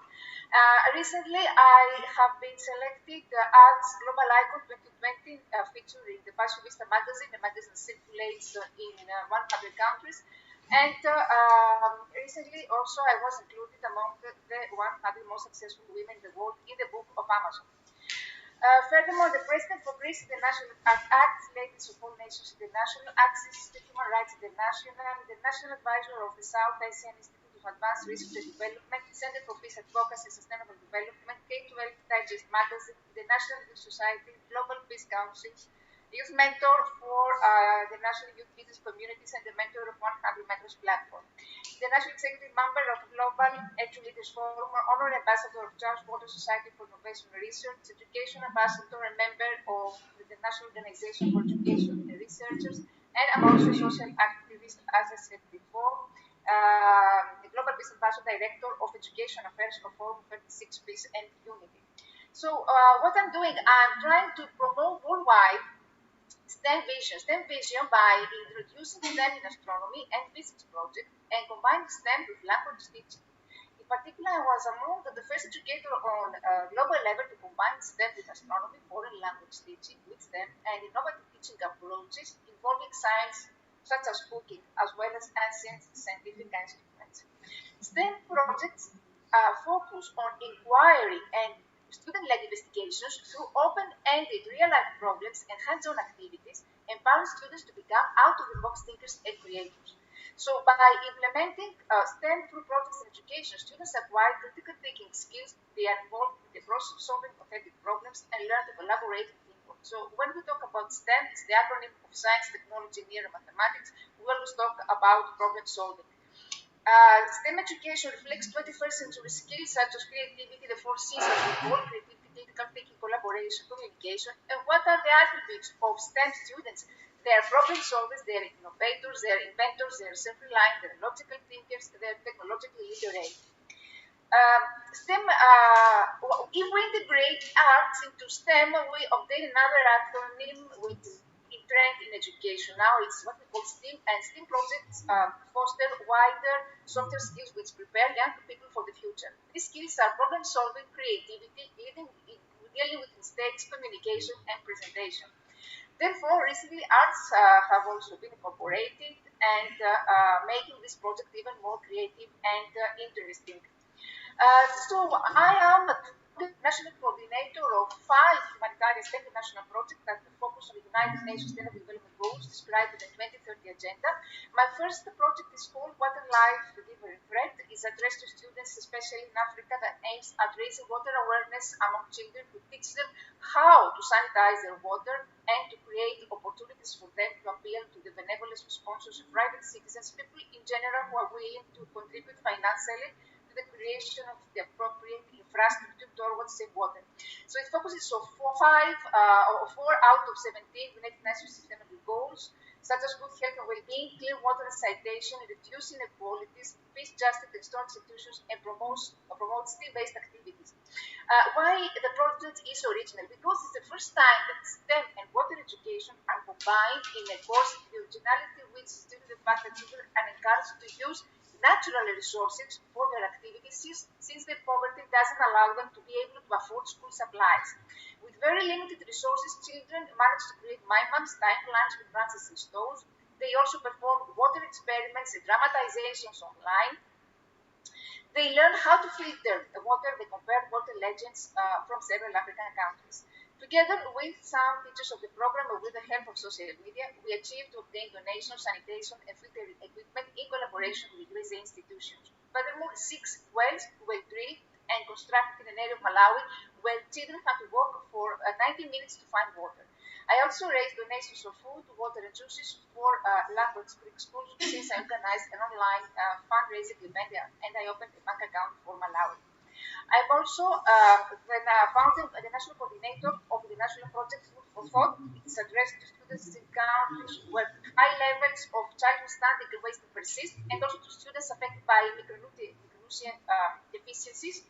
Recently, I have been selected as Global Icon 2020 featured in the Fashionista magazine. The magazine circulates in 100 countries. And recently also I was included among the 100 most successful women in the world in the book of Amazon. Furthermore, the President for Greece International Acts, Ladies of All Nations International, Access to Human Rights International, the National Advisor of the South Asian Institute of Advanced Research and Development, Center for Peace Advocacy and Sustainable Development, K-12 Digest Magazine, the National Youth Society, Global Peace Council, Youth Mentor for the National Youth Business Communities, and the Mentor of 100 Metros platform. The National Executive Member of Global Edu Leaders Forum, Honorary Ambassador of Charles Water Society for Innovation and Research, Education Ambassador and member of the National Organization for Education and Researchers, and I'm also a social activist, as I said before. The Global Peace Ambassador Director of Education Affairs for Forum 36 Peace and Unity. So what I'm doing, I'm trying to promote worldwide STEM vision by introducing STEM in astronomy and physics project and combining STEM with language teaching. In particular, I was among the first educator on a global level to combine STEM with astronomy, foreign language teaching with STEM, and innovative teaching approaches involving science such as cooking, as well as ancient scientific instruments. STEM projects focus on inquiry and student-led investigations through open-ended real-life problems and hands-on activities, empowering students to become out-of-the-box thinkers and creators. So by implementing STEM through projects in education, students acquire critical thinking skills, they are involved in the process of solving authentic problems, and learn to collaborate and teamwork. So when we talk about STEM, it's the acronym of science, technology, engineering, and mathematics. We always talk about problem solving. STEM education reflects 21st century skills such as creativity, the four C's as we call creativity, critical thinking, collaboration, communication. And what are the attributes of STEM students? They are problem solvers, they are innovators, they are inventors, they are self-reliant, they are logical thinkers, they are technologically literate. STEM, if we integrate arts into STEM, we obtain another acronym which in trend in education. Now it's what we call STEAM, and STEAM projects foster wider softer skills which prepare young people for the future. These skills are problem solving, creativity, dealing with mistakes, communication, and presentation. Therefore, recently arts have also been incorporated and making this project even more creative and interesting. So I am the national coordinator of 5 humanitarian STEM international projects that focus on the United Nations Sustainable Development Goals described in the 2030 Agenda. My first project is called Water Life, the Giver and Threat. It's addressed to students, especially in Africa, that aims at raising water awareness among children to teach them how to sanitize their water and to create opportunities for them to appeal to the benevolence of sponsors of private citizens, people in general who are willing to contribute financially to the creation of the appropriate infrastructure towards safe water. So it focuses on four out of 17 United Nations Sustainable Goals. such as good health and well-being, clean water and sanitation, reduce inequalities, peace, justice, and strong institutions, and promotes skill-based activities. Why the project is original? Because it's the first time that STEM and water education are combined in a course. The originality which is due to the fact that children are encouraged to use natural resources for their activities since the poverty doesn't allow them to be able to afford school supplies. With very limited resources, children manage to create mimams, time plans with branches and stones. They also perform water experiments and dramatizations online. They learn how to filter the water. They compare water legends from several African countries. Together with some teachers of the program and with the help of social media, we achieved to obtain donations, sanitation, and filtering equipment in collaboration with raising institutions. Furthermore, 6 wells were drilled and constructed in an area of Malawi where children had to walk for 90 minutes to find water. I also raised donations of food, water, and juices for language Greek schools since I organized an online fundraising event and I opened a bank account for Malawi. I'm also founded the national coordinator of the national project Food for Thought. It's addressed to students in countries where high levels of childhood stunting and wasting persist, and also to students affected by micronutrient deficiencies.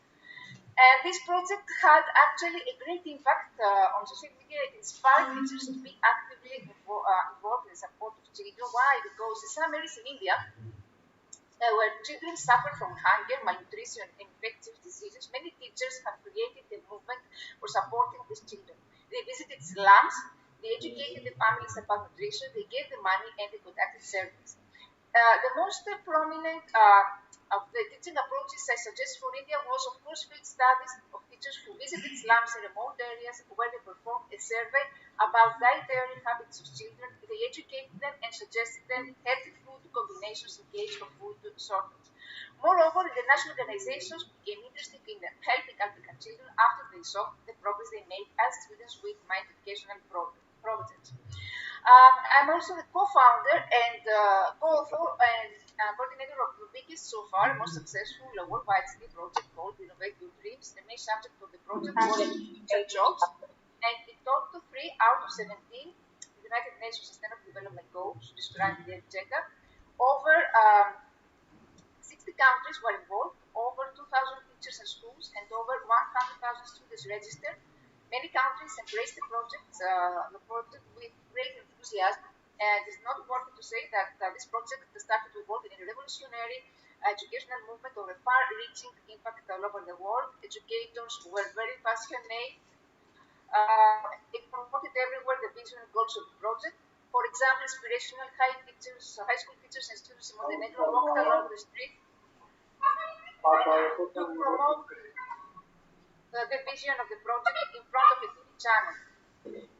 And this project had actually a great impact on social media. It inspired teachers to be actively involved in the support of children. Why? Because in some areas in India, where children suffer from hunger, malnutrition, and infectious diseases, many teachers have created a movement for supporting these children. They visited slums, they educated the families about nutrition, they gave the money, and they conducted surveys. The most prominent of the teaching approaches I suggest for India was, of course, field studies of teachers who visited slums in remote areas where they performed a survey about dietary habits of children. They educated them and suggested them healthy food combinations in case of food shortage. Moreover, the national organizations became interested in helping African children after they saw the progress they made as students with mind educational projects. I'm also the co-founder and co-author and coordinator of the biggest so far, most successful worldwide city project called Innovate Your Dreams. The main subject of the project was 8 jobs, and it taught to 3 out of 17 United Nations Sustainable Development Goals described in the agenda. Over 60 countries were involved, over 2,000 teachers and schools, and over 100,000 students registered. Many countries embraced the project with great enthusiasm. And it's not worth to say that this project started to evolve in a revolutionary educational movement of a far-reaching impact all over the world. Educators were very passionate. It promoted everywhere the vision and goals of the project. For example, inspirational high school teachers and students in Montenegro walked along the street to promote the vision of the project in front of a TV channel.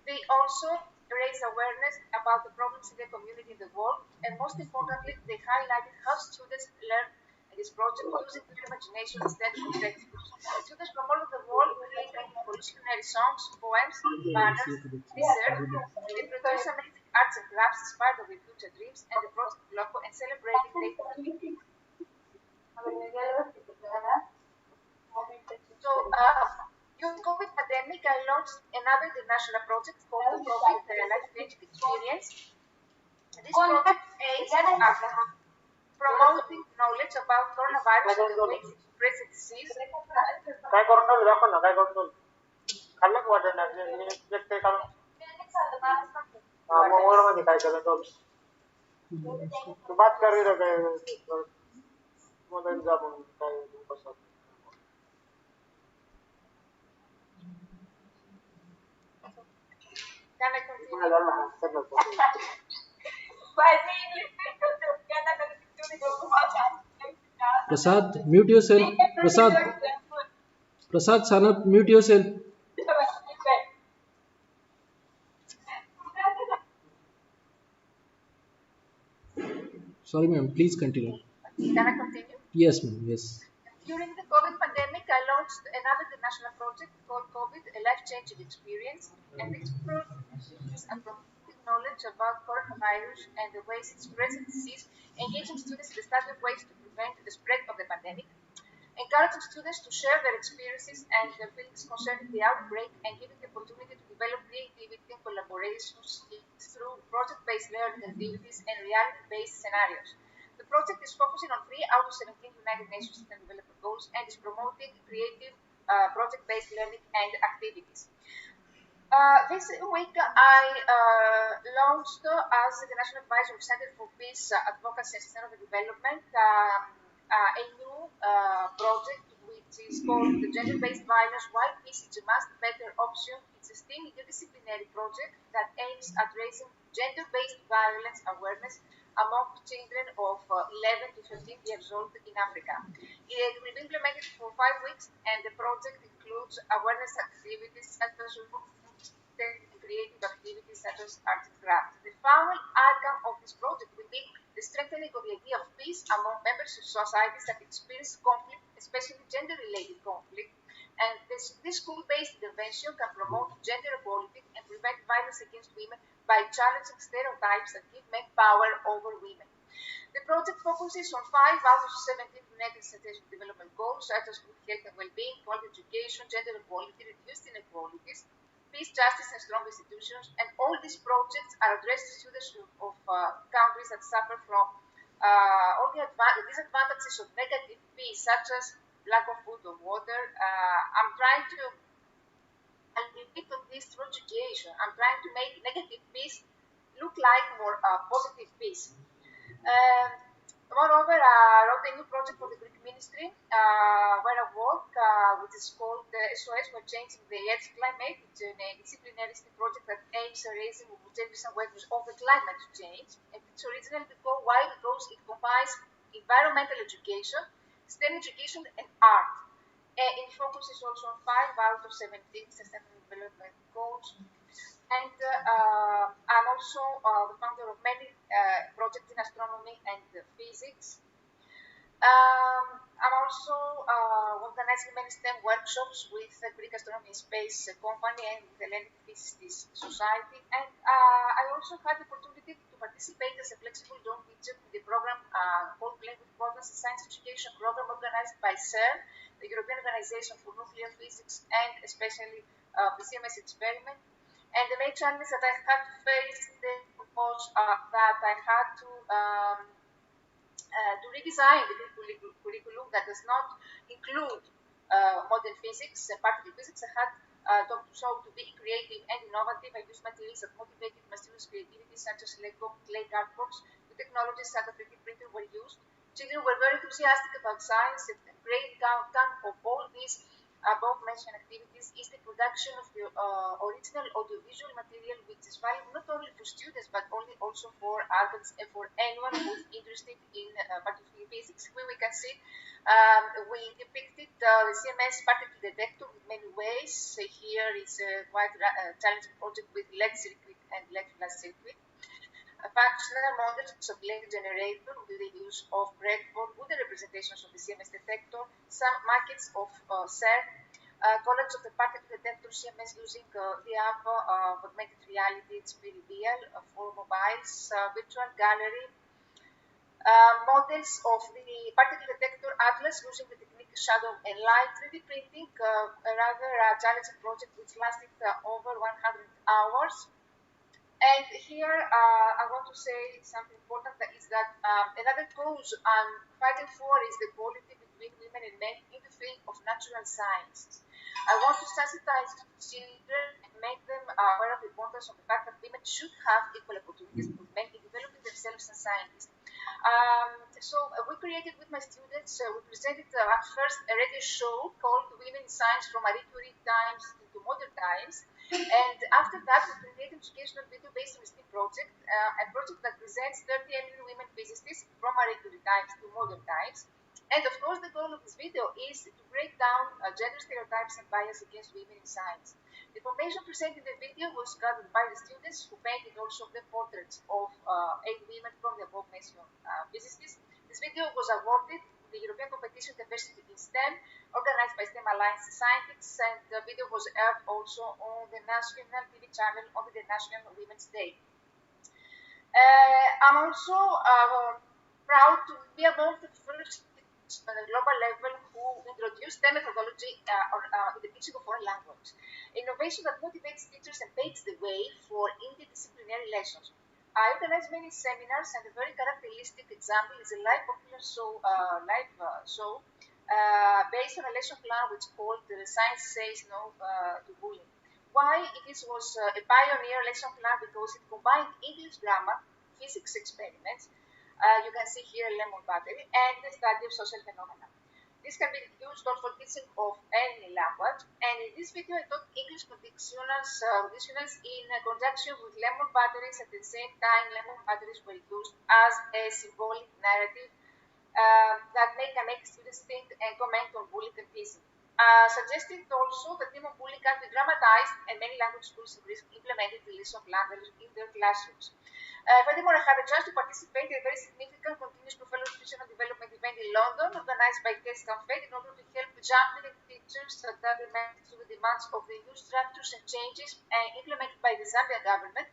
They also raise awareness about the problems in the community in the world, and most importantly, they highlighted how students learn in this project using their imagination instead of textbooks. Students from all over the world created revolutionary songs, poems, banners, research. They produce amazing arts and crafts inspired by their future dreams, and the project Glo-W and celebrating their So, during the COVID pandemic, I launched another international project called the COVID Life Changing Experience. This project aims at promoting knowledge about coronavirus and the ways it spreads the disease. काय करून ठेवलं दाखव ना काय करून ठेवलं खाल्लं का वाटण टाकलं प्लेट काय काढून मग वर मध्ये काय केलं तो बात कर रही काय मग जा मग काय कसं Can I continue? Prasad, mute yourself. Prasad, Sanat, mute yourself. Sorry, ma'am. Please continue. Can I continue? Yes, ma'am. Yes. During the COVID pandemic, I launched another international project called COVID, a life-changing experience. And this project is a promoting knowledge about coronavirus and the ways it spreads the disease, engaging students in the study of ways to prevent the spread of the pandemic, encouraging students to share their experiences and their feelings concerning the outbreak, and giving the opportunity to develop creativity and collaboration skills through project-based learning activities, and reality-based scenarios. The project is focusing on 3 out of 17 United Nations Sustainable Development Goals and is promoting creative project-based learning and activities. This week, I launched as the National Advisor of Center for Peace, Advocacy and Sustainable Development a new project which is called the Gender-Based Violence Why Peace is a Must Better Option. It's a STEAM interdisciplinary project that aims at raising gender-based violence awareness among children of 11 to 15 years old in Africa. It will be implemented for 5 weeks, and the project includes awareness activities such as creative activities such as art and craft. The final outcome of this project will be the strengthening of the idea of peace among members of societies that experience conflict, especially gender-related conflict. And this school-based intervention can promote gender equality and prevent violence against women by challenging stereotypes that give men power over women. The project focuses on 5 out of 17 United Nations Development Goals, such as good health and well-being, quality education, gender equality, reduced inequalities, peace, justice, and strong institutions. And all these projects are addressed to students of countries that suffer from all the disadvantages of negative peace, such as lack of food or water. I'm trying to alleviate on this through education. I'm trying to make negative peace look like more positive peace. Moreover, I wrote a new project for the Greek ministry where I work, which is called SOS for Changing the Earth's Climate. It's a disciplinary STEM project that aims at raising generous awareness of the climate change. And it's originally called why? Because it combines environmental education, STEM education, and art. And it focuses also on 5 out of 17 sustainable development goals. And I'm also the founder of many projects in astronomy and physics. I'm also organizing many STEM workshops with the Greek Astronomy and Space Company and the Hellenic Physicists Society. And I also had the opportunity to participate as a flexible young teacher in the program called Playing with Protons, a science education program organized by CERN, the European Organization for Nuclear Physics, and especially the CMS experiment. And the main challenge that I had to face was that I had to redesign the curriculum that does not include modern physics and particle physics. I had to be creative and innovative. I used materials that motivated my students' creativity, such as Lego, clay cardboards. The technologies such as 3D printer were used. Children were very enthusiastic about science. And a great outcome of all these above-mentioned activities is the production of the original audiovisual material, which is valuable not only for students but also for adults and for anyone who is interested in particular physics. Here we can see we depicted the CMS particle detector in many ways. Here is a quite challenging project with lead circuit and lead flash circuit. Functional models of lead generator with the use of breadboard with the representations of the CMS detector, some maquettes of CERN, college of the particle detector CMS using the app of augmented reality, it's real for mobiles, virtual gallery, models of the particle detector atlas using the technique shadow and light, 3D printing, a rather challenging project which lasted over 100 hours. And here I want to say something important, that is that another cause I'm fighting for is the equality between women and men in the field of natural sciences. I want to sensitize children and make them aware of the importance of the fact that women should have equal opportunities with men in developing themselves as scientists. So we created with my students, we presented at first a radio show called Women in Science from Marie Curie Times into Modern Times. And after that, we created an educational video based on the STEAM project, a project that presents 30 eminent women physicists from Marie Curie times to modern times. And of course, the goal of this video is to break down gender stereotypes and bias against women in science. The information presented in the video was gathered by the students who painted also the portraits of 8 women from the above-mentioned physicists. This video was awarded the European Competition Diversity in STEM, organized by STEM Alliance Scientists, and the video was aired also on the national TV channel on the International Women's Day. I'm also proud to be among the first on a global level who introduced STEM methodology in the teaching of foreign language. Innovation that motivates teachers and paves the way for interdisciplinary lessons. I organize many seminars, and a very characteristic example is a live popular show based on a lesson plan which called "The Science Says No to Bullying." Why was a pioneer lesson plan? Because it combined English grammar, physics experiments. You can see here a lemon battery and the study of social phenomena. This can be used also for teaching of any language. And in this video, I taught English conditionals in conjunction with lemon batteries. At the same time, lemon batteries were used as a symbolic narrative that may connect students think and comment on bullying and teasing. Suggested also that theme of bullying can be dramatized, and many language schools in Greece implemented the lesson plan in their classrooms. Furthermore, I had a chance to participate in a very significant continuous professional development event in London, organized by Crest in order to help jumping teachers that are demanding to the demands of the new structures and changes implemented by the Zambian government,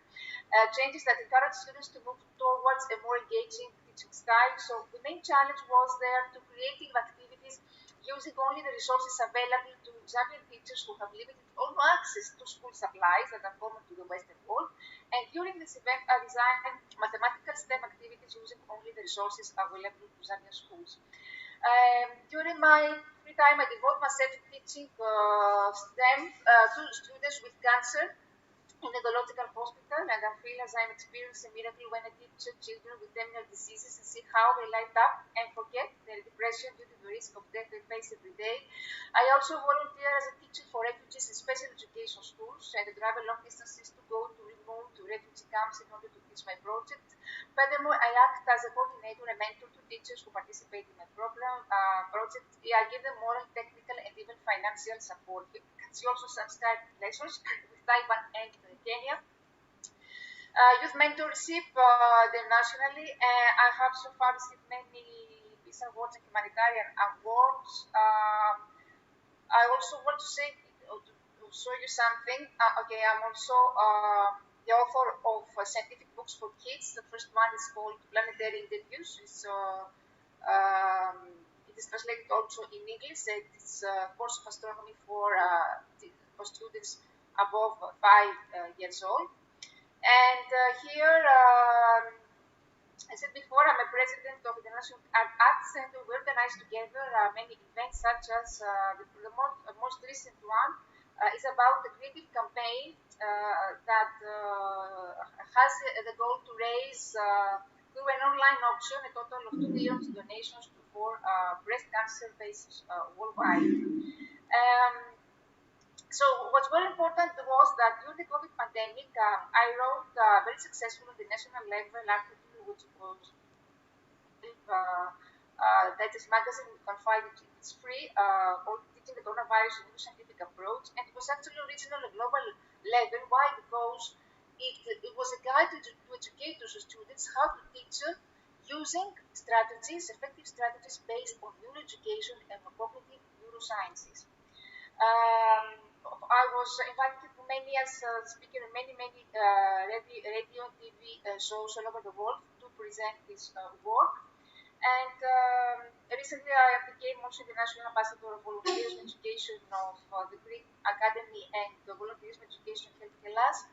changes that encourage students to move towards a more engaging teaching style. So the main challenge was there to creating activities using only the resources available to Zambian teachers who have limited or no access to school supplies that are common to the Western world. And during this event, I designed mathematical STEM activities using only the resources available to Zambian schools. During my free time, I devote myself to teaching STEM to students with cancer in a neurological hospital, and I feel as I'm experiencing a miracle when I teach children with terminal diseases and see how they light up and forget their depression due to the risk of death they face every day. I also volunteer as a teacher for refugees in special education schools, and I travel long distances to go to remote to refugee camps in order to teach my project. Furthermore, I act as a coordinator and mentor to teachers who participate in my project. I give them moral, technical, and even financial support. You can see also some Skype lessons with Taiwan and Kenya. Youth mentorship internationally. I have so far received many peace awards and humanitarian awards. I also want to say, to show you something. Okay, I'm also the author of scientific books for kids. The first one is called Planetary Interviews. It is translated also in English. It's a course of astronomy for students above 5 years old. And here, I said before, I'm a president of the National Art Center. We organize together many events, such as most recent one is about the creative campaign that has the goal to raise through an online auction a total of 2 million donations for breast cancer patients worldwide. So what's very important was that during the COVID pandemic, I wrote very successful at the national level article, which was that is magazine you can find it. It's free, called Teaching the Coronavirus in New Scientific Approach, and it was actually original at global level. Why? Because it was a guide to educators and students how to teach using strategies, effective strategies based on neuroeducation and cognitive neurosciences. I was invited to many as a speaker in many radio and TV shows all over the world to present this work. And recently I became also the National Ambassador of Volunteerism Education of the Greek Academy and the Volunteerism Education Health Hellas.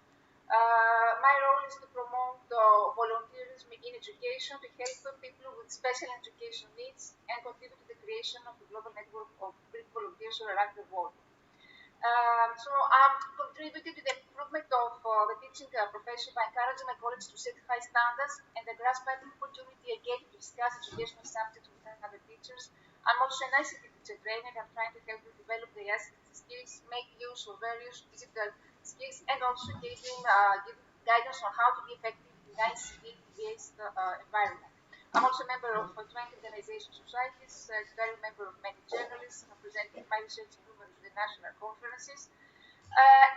My role is to promote volunteerism in education to help people with special education needs and contribute to the creation of the global network of Greek volunteers around the world. So I'm contributing to the improvement of the teaching profession by encouraging my colleagues to set high standards and I grasp every opportunity again to discuss educational subjects with other teachers. I'm also an ICT teacher trainer and I'm trying to help them develop their ICT skills, make use of various digital skills, and also giving guidance on how to be effective in ICT-based environment. I'm also a member of 20 organization societies, a very member of many journalists, I'm presenting my research in numerous international conferences.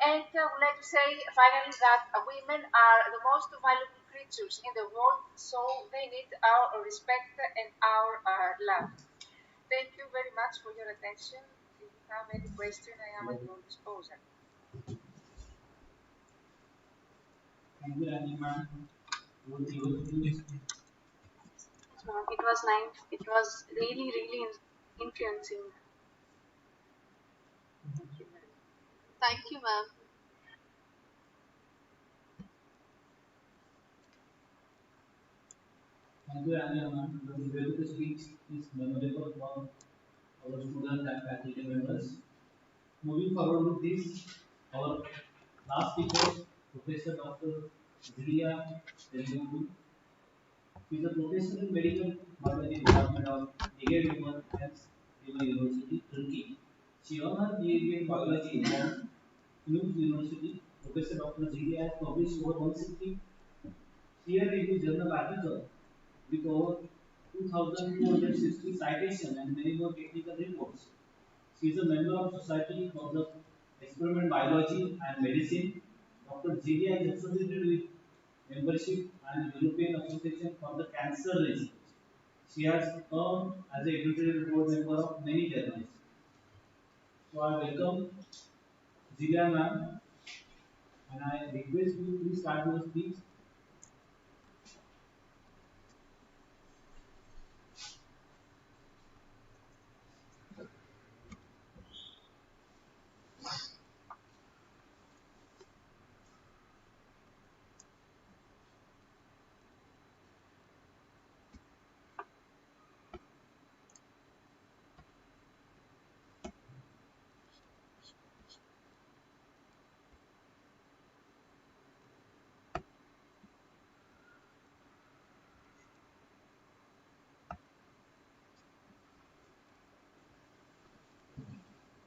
And I would like to say finally that women are the most valuable creatures in the world, so they need our respect and our love. Thank you very much for your attention. If you have any question, I am at your disposal. Thank you, Rani ma'am. It was nice. It was really influencing. Thank you, ma'am. Thank you, Anya ma'am. The very speech is memorable for our students and faculty members. Moving forward with this, our last speaker, Professor Dr. Zeal. She is a professor in medical biology department of D.Ed Health University, Turkey. She earned her B.Ed in biology from New University. Professor Dr. Zeal has published over 160 peer-reviewed journal articles with over 2,260 citations and many more technical reports. She is a member of Society for the Experiment Biology and Medicine. Dr. Zeal is associated with membership and European Association for the Cancer Research. She has served as a editorial board member of many journals. So I welcome Zeal ma'am and I request you to please start your speech.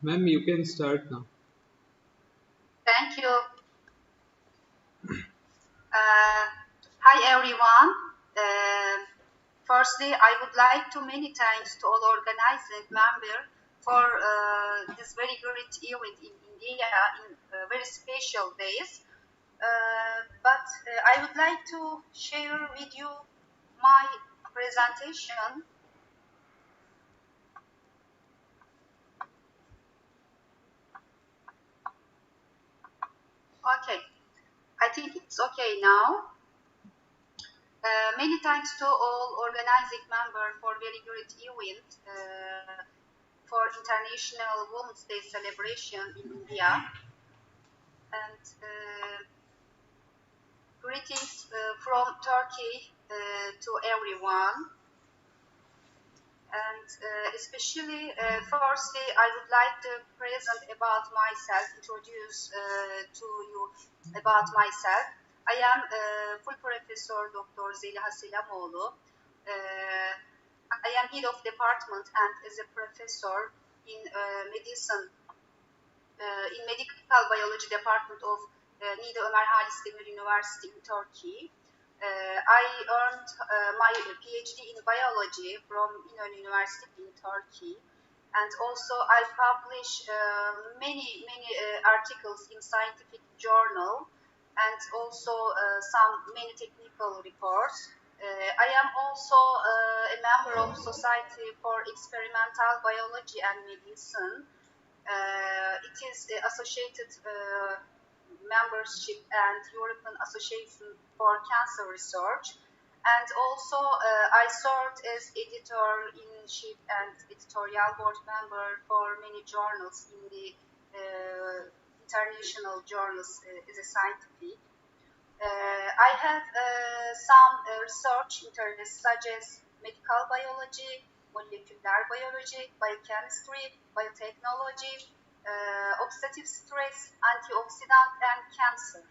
Ma'am, you can start now. Thank you. Hi everyone. Firstly, I would like to many thanks to all organizing member for this very great event in India in very special days. But I would like to share with you my presentation. Okay, I think it's okay now. Many thanks to all organizing members for very great event for International Women's Day celebration in India. And greetings from Turkey to everyone. And especially, firstly, I would like to present about myself, introduce to you about myself. I am full professor Dr. Zeal. I am head of department and as a professor in medicine, in medical biology department of Niğde Ömer Halis Demir University in Turkey. I earned my PhD in biology from İnönü University in Turkey, and also I publish many articles in scientific journal, and also many technical reports. I am also a member of Society for Experimental Biology and Medicine. It is associated membership and European Association for Cancer Research. And also I served as editor-in-chief and editorial board member for many journals in the international journals as a scientific. I have some research interests such as medical biology, molecular biology, biochemistry, biotechnology, oxidative stress, antioxidant, and cancer.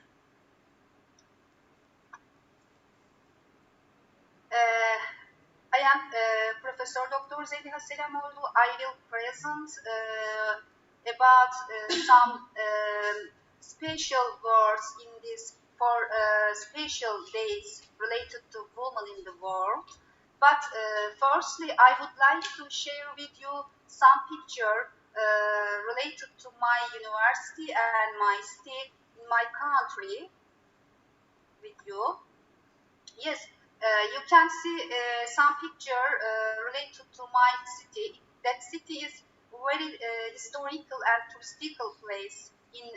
I am Professor Dr. Zeal. I will present about some special words in this for special days related to women in the world. But firstly, I would like to share with you some picture related to my university and my state in my country with you. Yes, you can see some picture related to my city. That city is very historical and touristical place in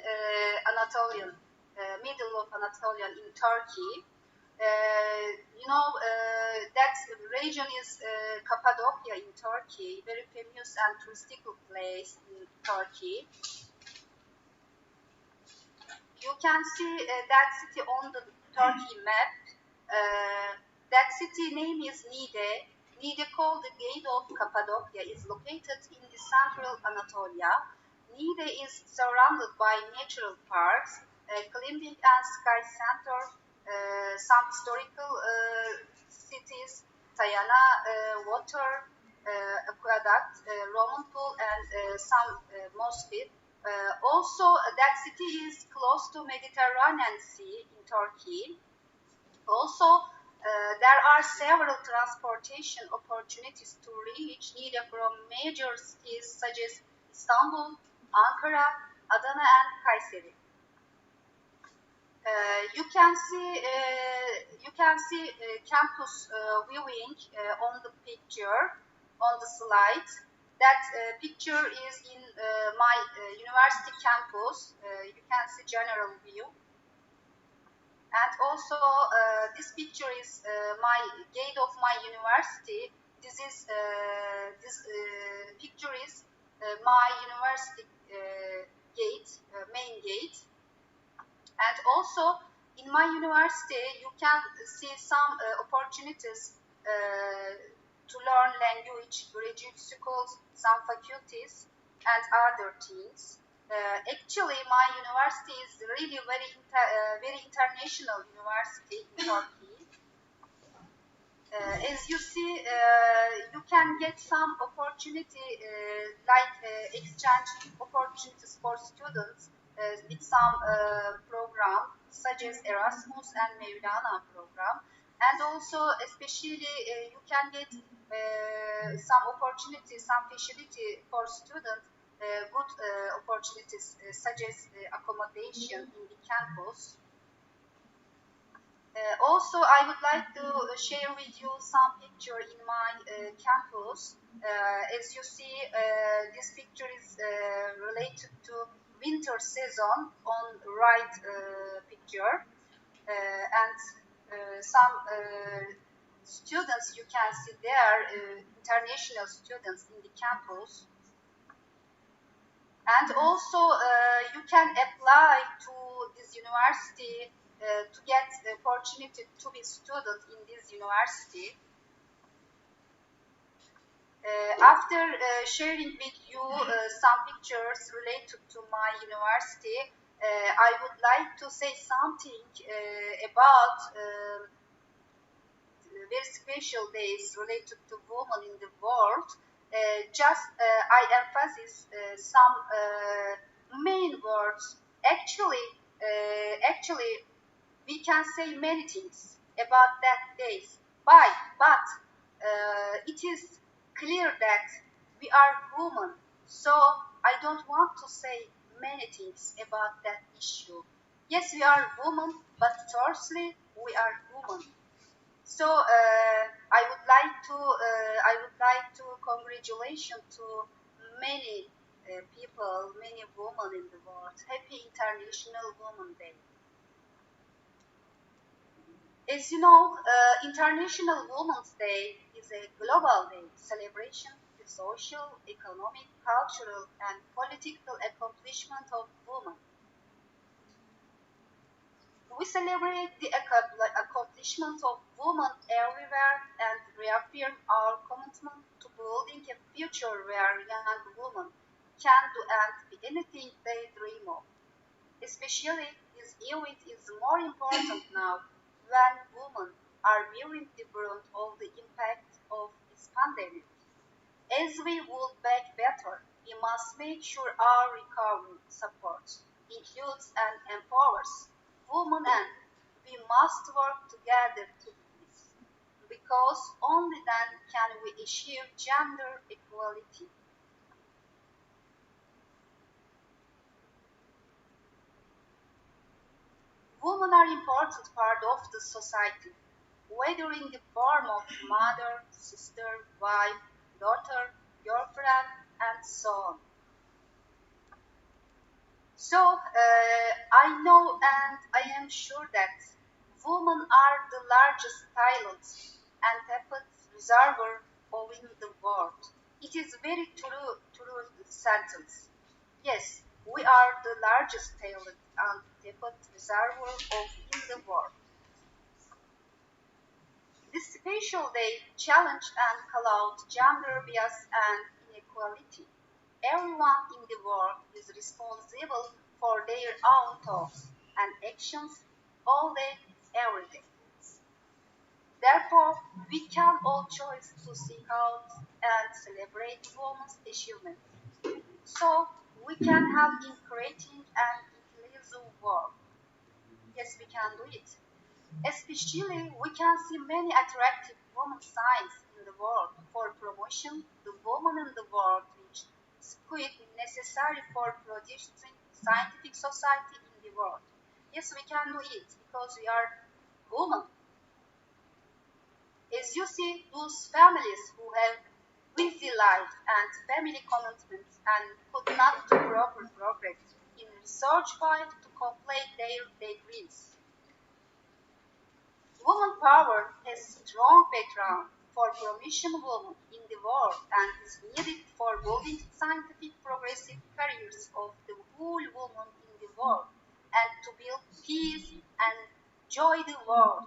Anatolian, middle of Anatolian in Turkey. That region is Cappadocia in Turkey, very famous and touristical place in Turkey. You can see that city on the Turkey map. that city name is Niğde. Niğde, called the Gate of Cappadocia, is located in the central Anatolia. Niğde is surrounded by natural parks, climbing and ski center, some historical cities, Tayana water aqueduct, Roman pool, and some mosques. Also, that city is close to Mediterranean Sea in Turkey. Also, there are several transportation opportunities to reach Niğde from major cities such as Istanbul, Ankara, Adana, and Kayseri. You can see campus viewing on the picture on the slide. That picture is in my university campus. You can see general view. And also, this picture is my gate of my university. This picture is my university gate, main gate. And also, in my university, you can see some opportunities to learn language, graduate schools, some faculties, and other things. Actually, my university is really very international university in Turkey. As you see, you can get some opportunity like exchange opportunities for students with some program such as Erasmus and Mevlana program, and also especially you can get some opportunity, some facility for students, good opportunities such as accommodation in the campus. Also, I would like to share with you some picture in my campus. As you see, this picture is related to winter season on right picture, and some students you can see there, international students in the campus. And also, you can apply to this university to get the opportunity to be student in this university. After sharing with you some pictures related to my university, I would like to say something about very special days related to women in the world. I emphasize some main words. Actually, we can say many things about that days. But it is clear that we are women, so I don't want to say many things about that issue. Yes, we are women, but firstly, we are women. So I would like to congratulate to many people, many women in the world. Happy International Women's Day. As you know, International Women's Day is a global day celebration the social, economic, cultural, and political accomplishment of women. We celebrate the accomplishments of women everywhere and reaffirm our commitment to building a future where young women can do and be anything they dream of. Especially, this event is more important now when women are bearing the brunt of the impact of this pandemic. As we would back better, we must make sure our recovery supports, includes and empowers women, and we must work together to do this, because only then can we achieve gender equality. Women are an important part of the society, whether in the form of mother, sister, wife, daughter, girlfriend, and so on. So I know and I am sure that women are the largest talents and talent reservoir in the world. It is very true sentence. Yes, we are the largest talent and talent reservoir in the world. This special day challenged and called out gender bias and inequality. Everyone in the world is responsible for their own thoughts and actions all day, every day. Therefore, we can all choose to seek out and celebrate women's achievements so we can have in creating an inclusive world. Yes, we can do it. Especially, we can see many attractive women signs in the world for promotion the woman in the world which is quite necessary for producing scientific society in the world. Yes, we can do it because we are women. As you see, those families who have busy life and family commitments and could not do proper progress in research field to complete their degrees. Woman power has strong background for promotion women in the world and is needed for building scientific progressive careers of the whole woman in the world and to build peace and joy the world.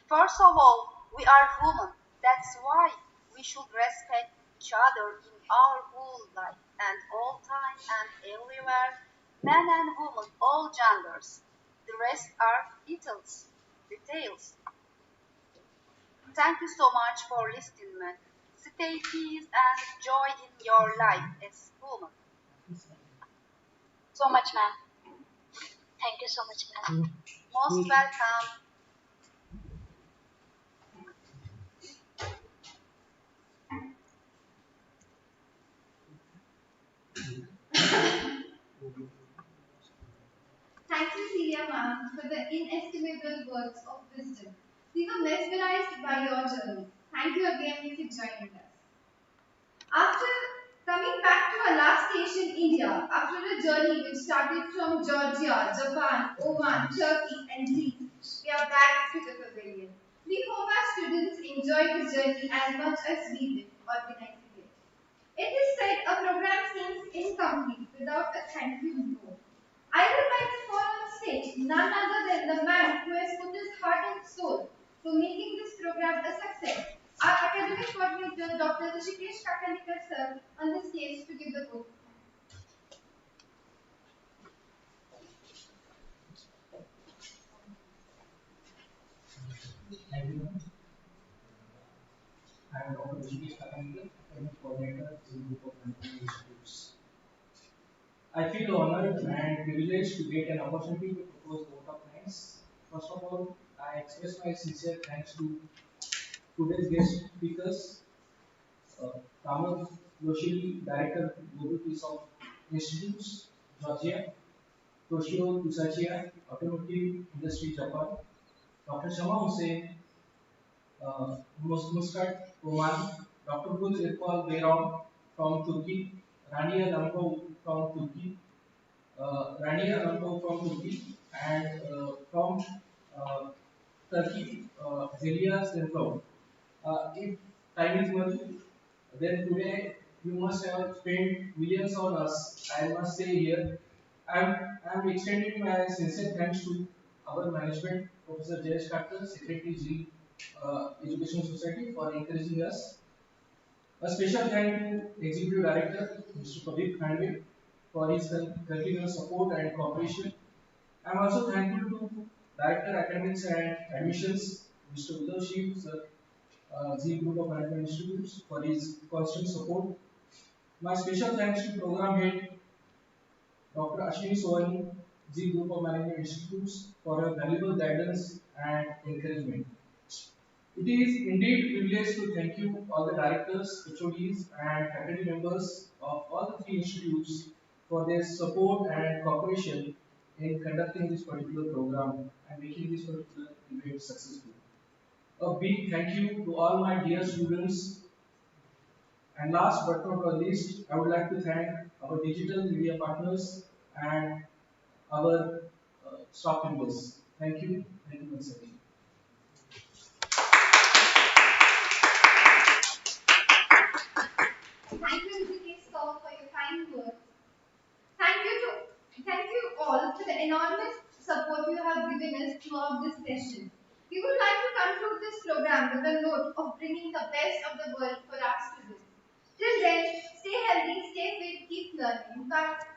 First of all, we are human. That's why we should respect each other in our whole life and all time and everywhere, men and women, all genders. The rest are details. Details. Thank you so much for listening, man. Stay peace and joy in your life as woman. So much, ma'am. Thank you so much, ma'am. Most welcome. Thank you, Celia ma'am, for the inestimable words of wisdom. We were mesmerized by your journey. Thank you again for joining us. After coming back to our last station, India, after a journey which started from Georgia, Japan, Oman, Turkey, and Greece, we are back to the pavilion. We hope our students enjoyed the journey as much as we did organizing it. It is said a program seems incomplete without a thank you note. I would like to call on stage none other than the man who has put his heart and soul for making this program a success. Our academic coordinator, Dr. Rishikesh Kakanikar sir, on the stage to give the book. Everyone, I am Dr. Rishikesh Kakanikar, Academic Coordinator, Zeal Group of Management Institutes. I feel honored and privileged to get an opportunity to propose vote of thanks. First of all, I express my sincere thanks to today's guest speakers, Ramon Yoshili, Director Global Peace of Institutes, Georgia, Toshio Kusachia, Automotive Industry, Japan, Dr. Shama Hussain, Muscat, Oman, Dr. Buz Irfan Bayram from Turkey, Rania Lampo from Turkey, Rania Lampo from Turkey, and from uh, Turkey, Zelia Senflow. If time is money, then today you must have spent millions on us. I must say here, I'm extending my sincere thanks to our management, Professor Jayesh Khatkar, Secretary Zeal Education Society, for encouraging us. A special thank to Executive Director, Mr. Pradeep Khandwe, for his continuous support and cooperation. I'm also thankful to Director Academics and Admissions, Mr. Udav Shiv, sir, Z Group of Management Institutes, for his constant support. My special thanks to Program Head Dr. Ashwini Sohani, Z Group of Management Institutes, for her valuable guidance and encouragement. It is indeed a privilege to thank you, all the directors, HODs, and faculty members of all the three institutes for their support and cooperation in conducting this particular program and making this particular event successful. A big thank you to all my dear students. And last but not least, I would like to thank our digital media partners and our staff members. Thank you. Thank you once again. Thank you, Rishikesh sir, for your kind words. Thank you all for the enormous support you have given us throughout this session. We would like to conclude this program with a note of bringing the best of the world for our students. Till then, stay healthy, stay fit, keep learning. Bye.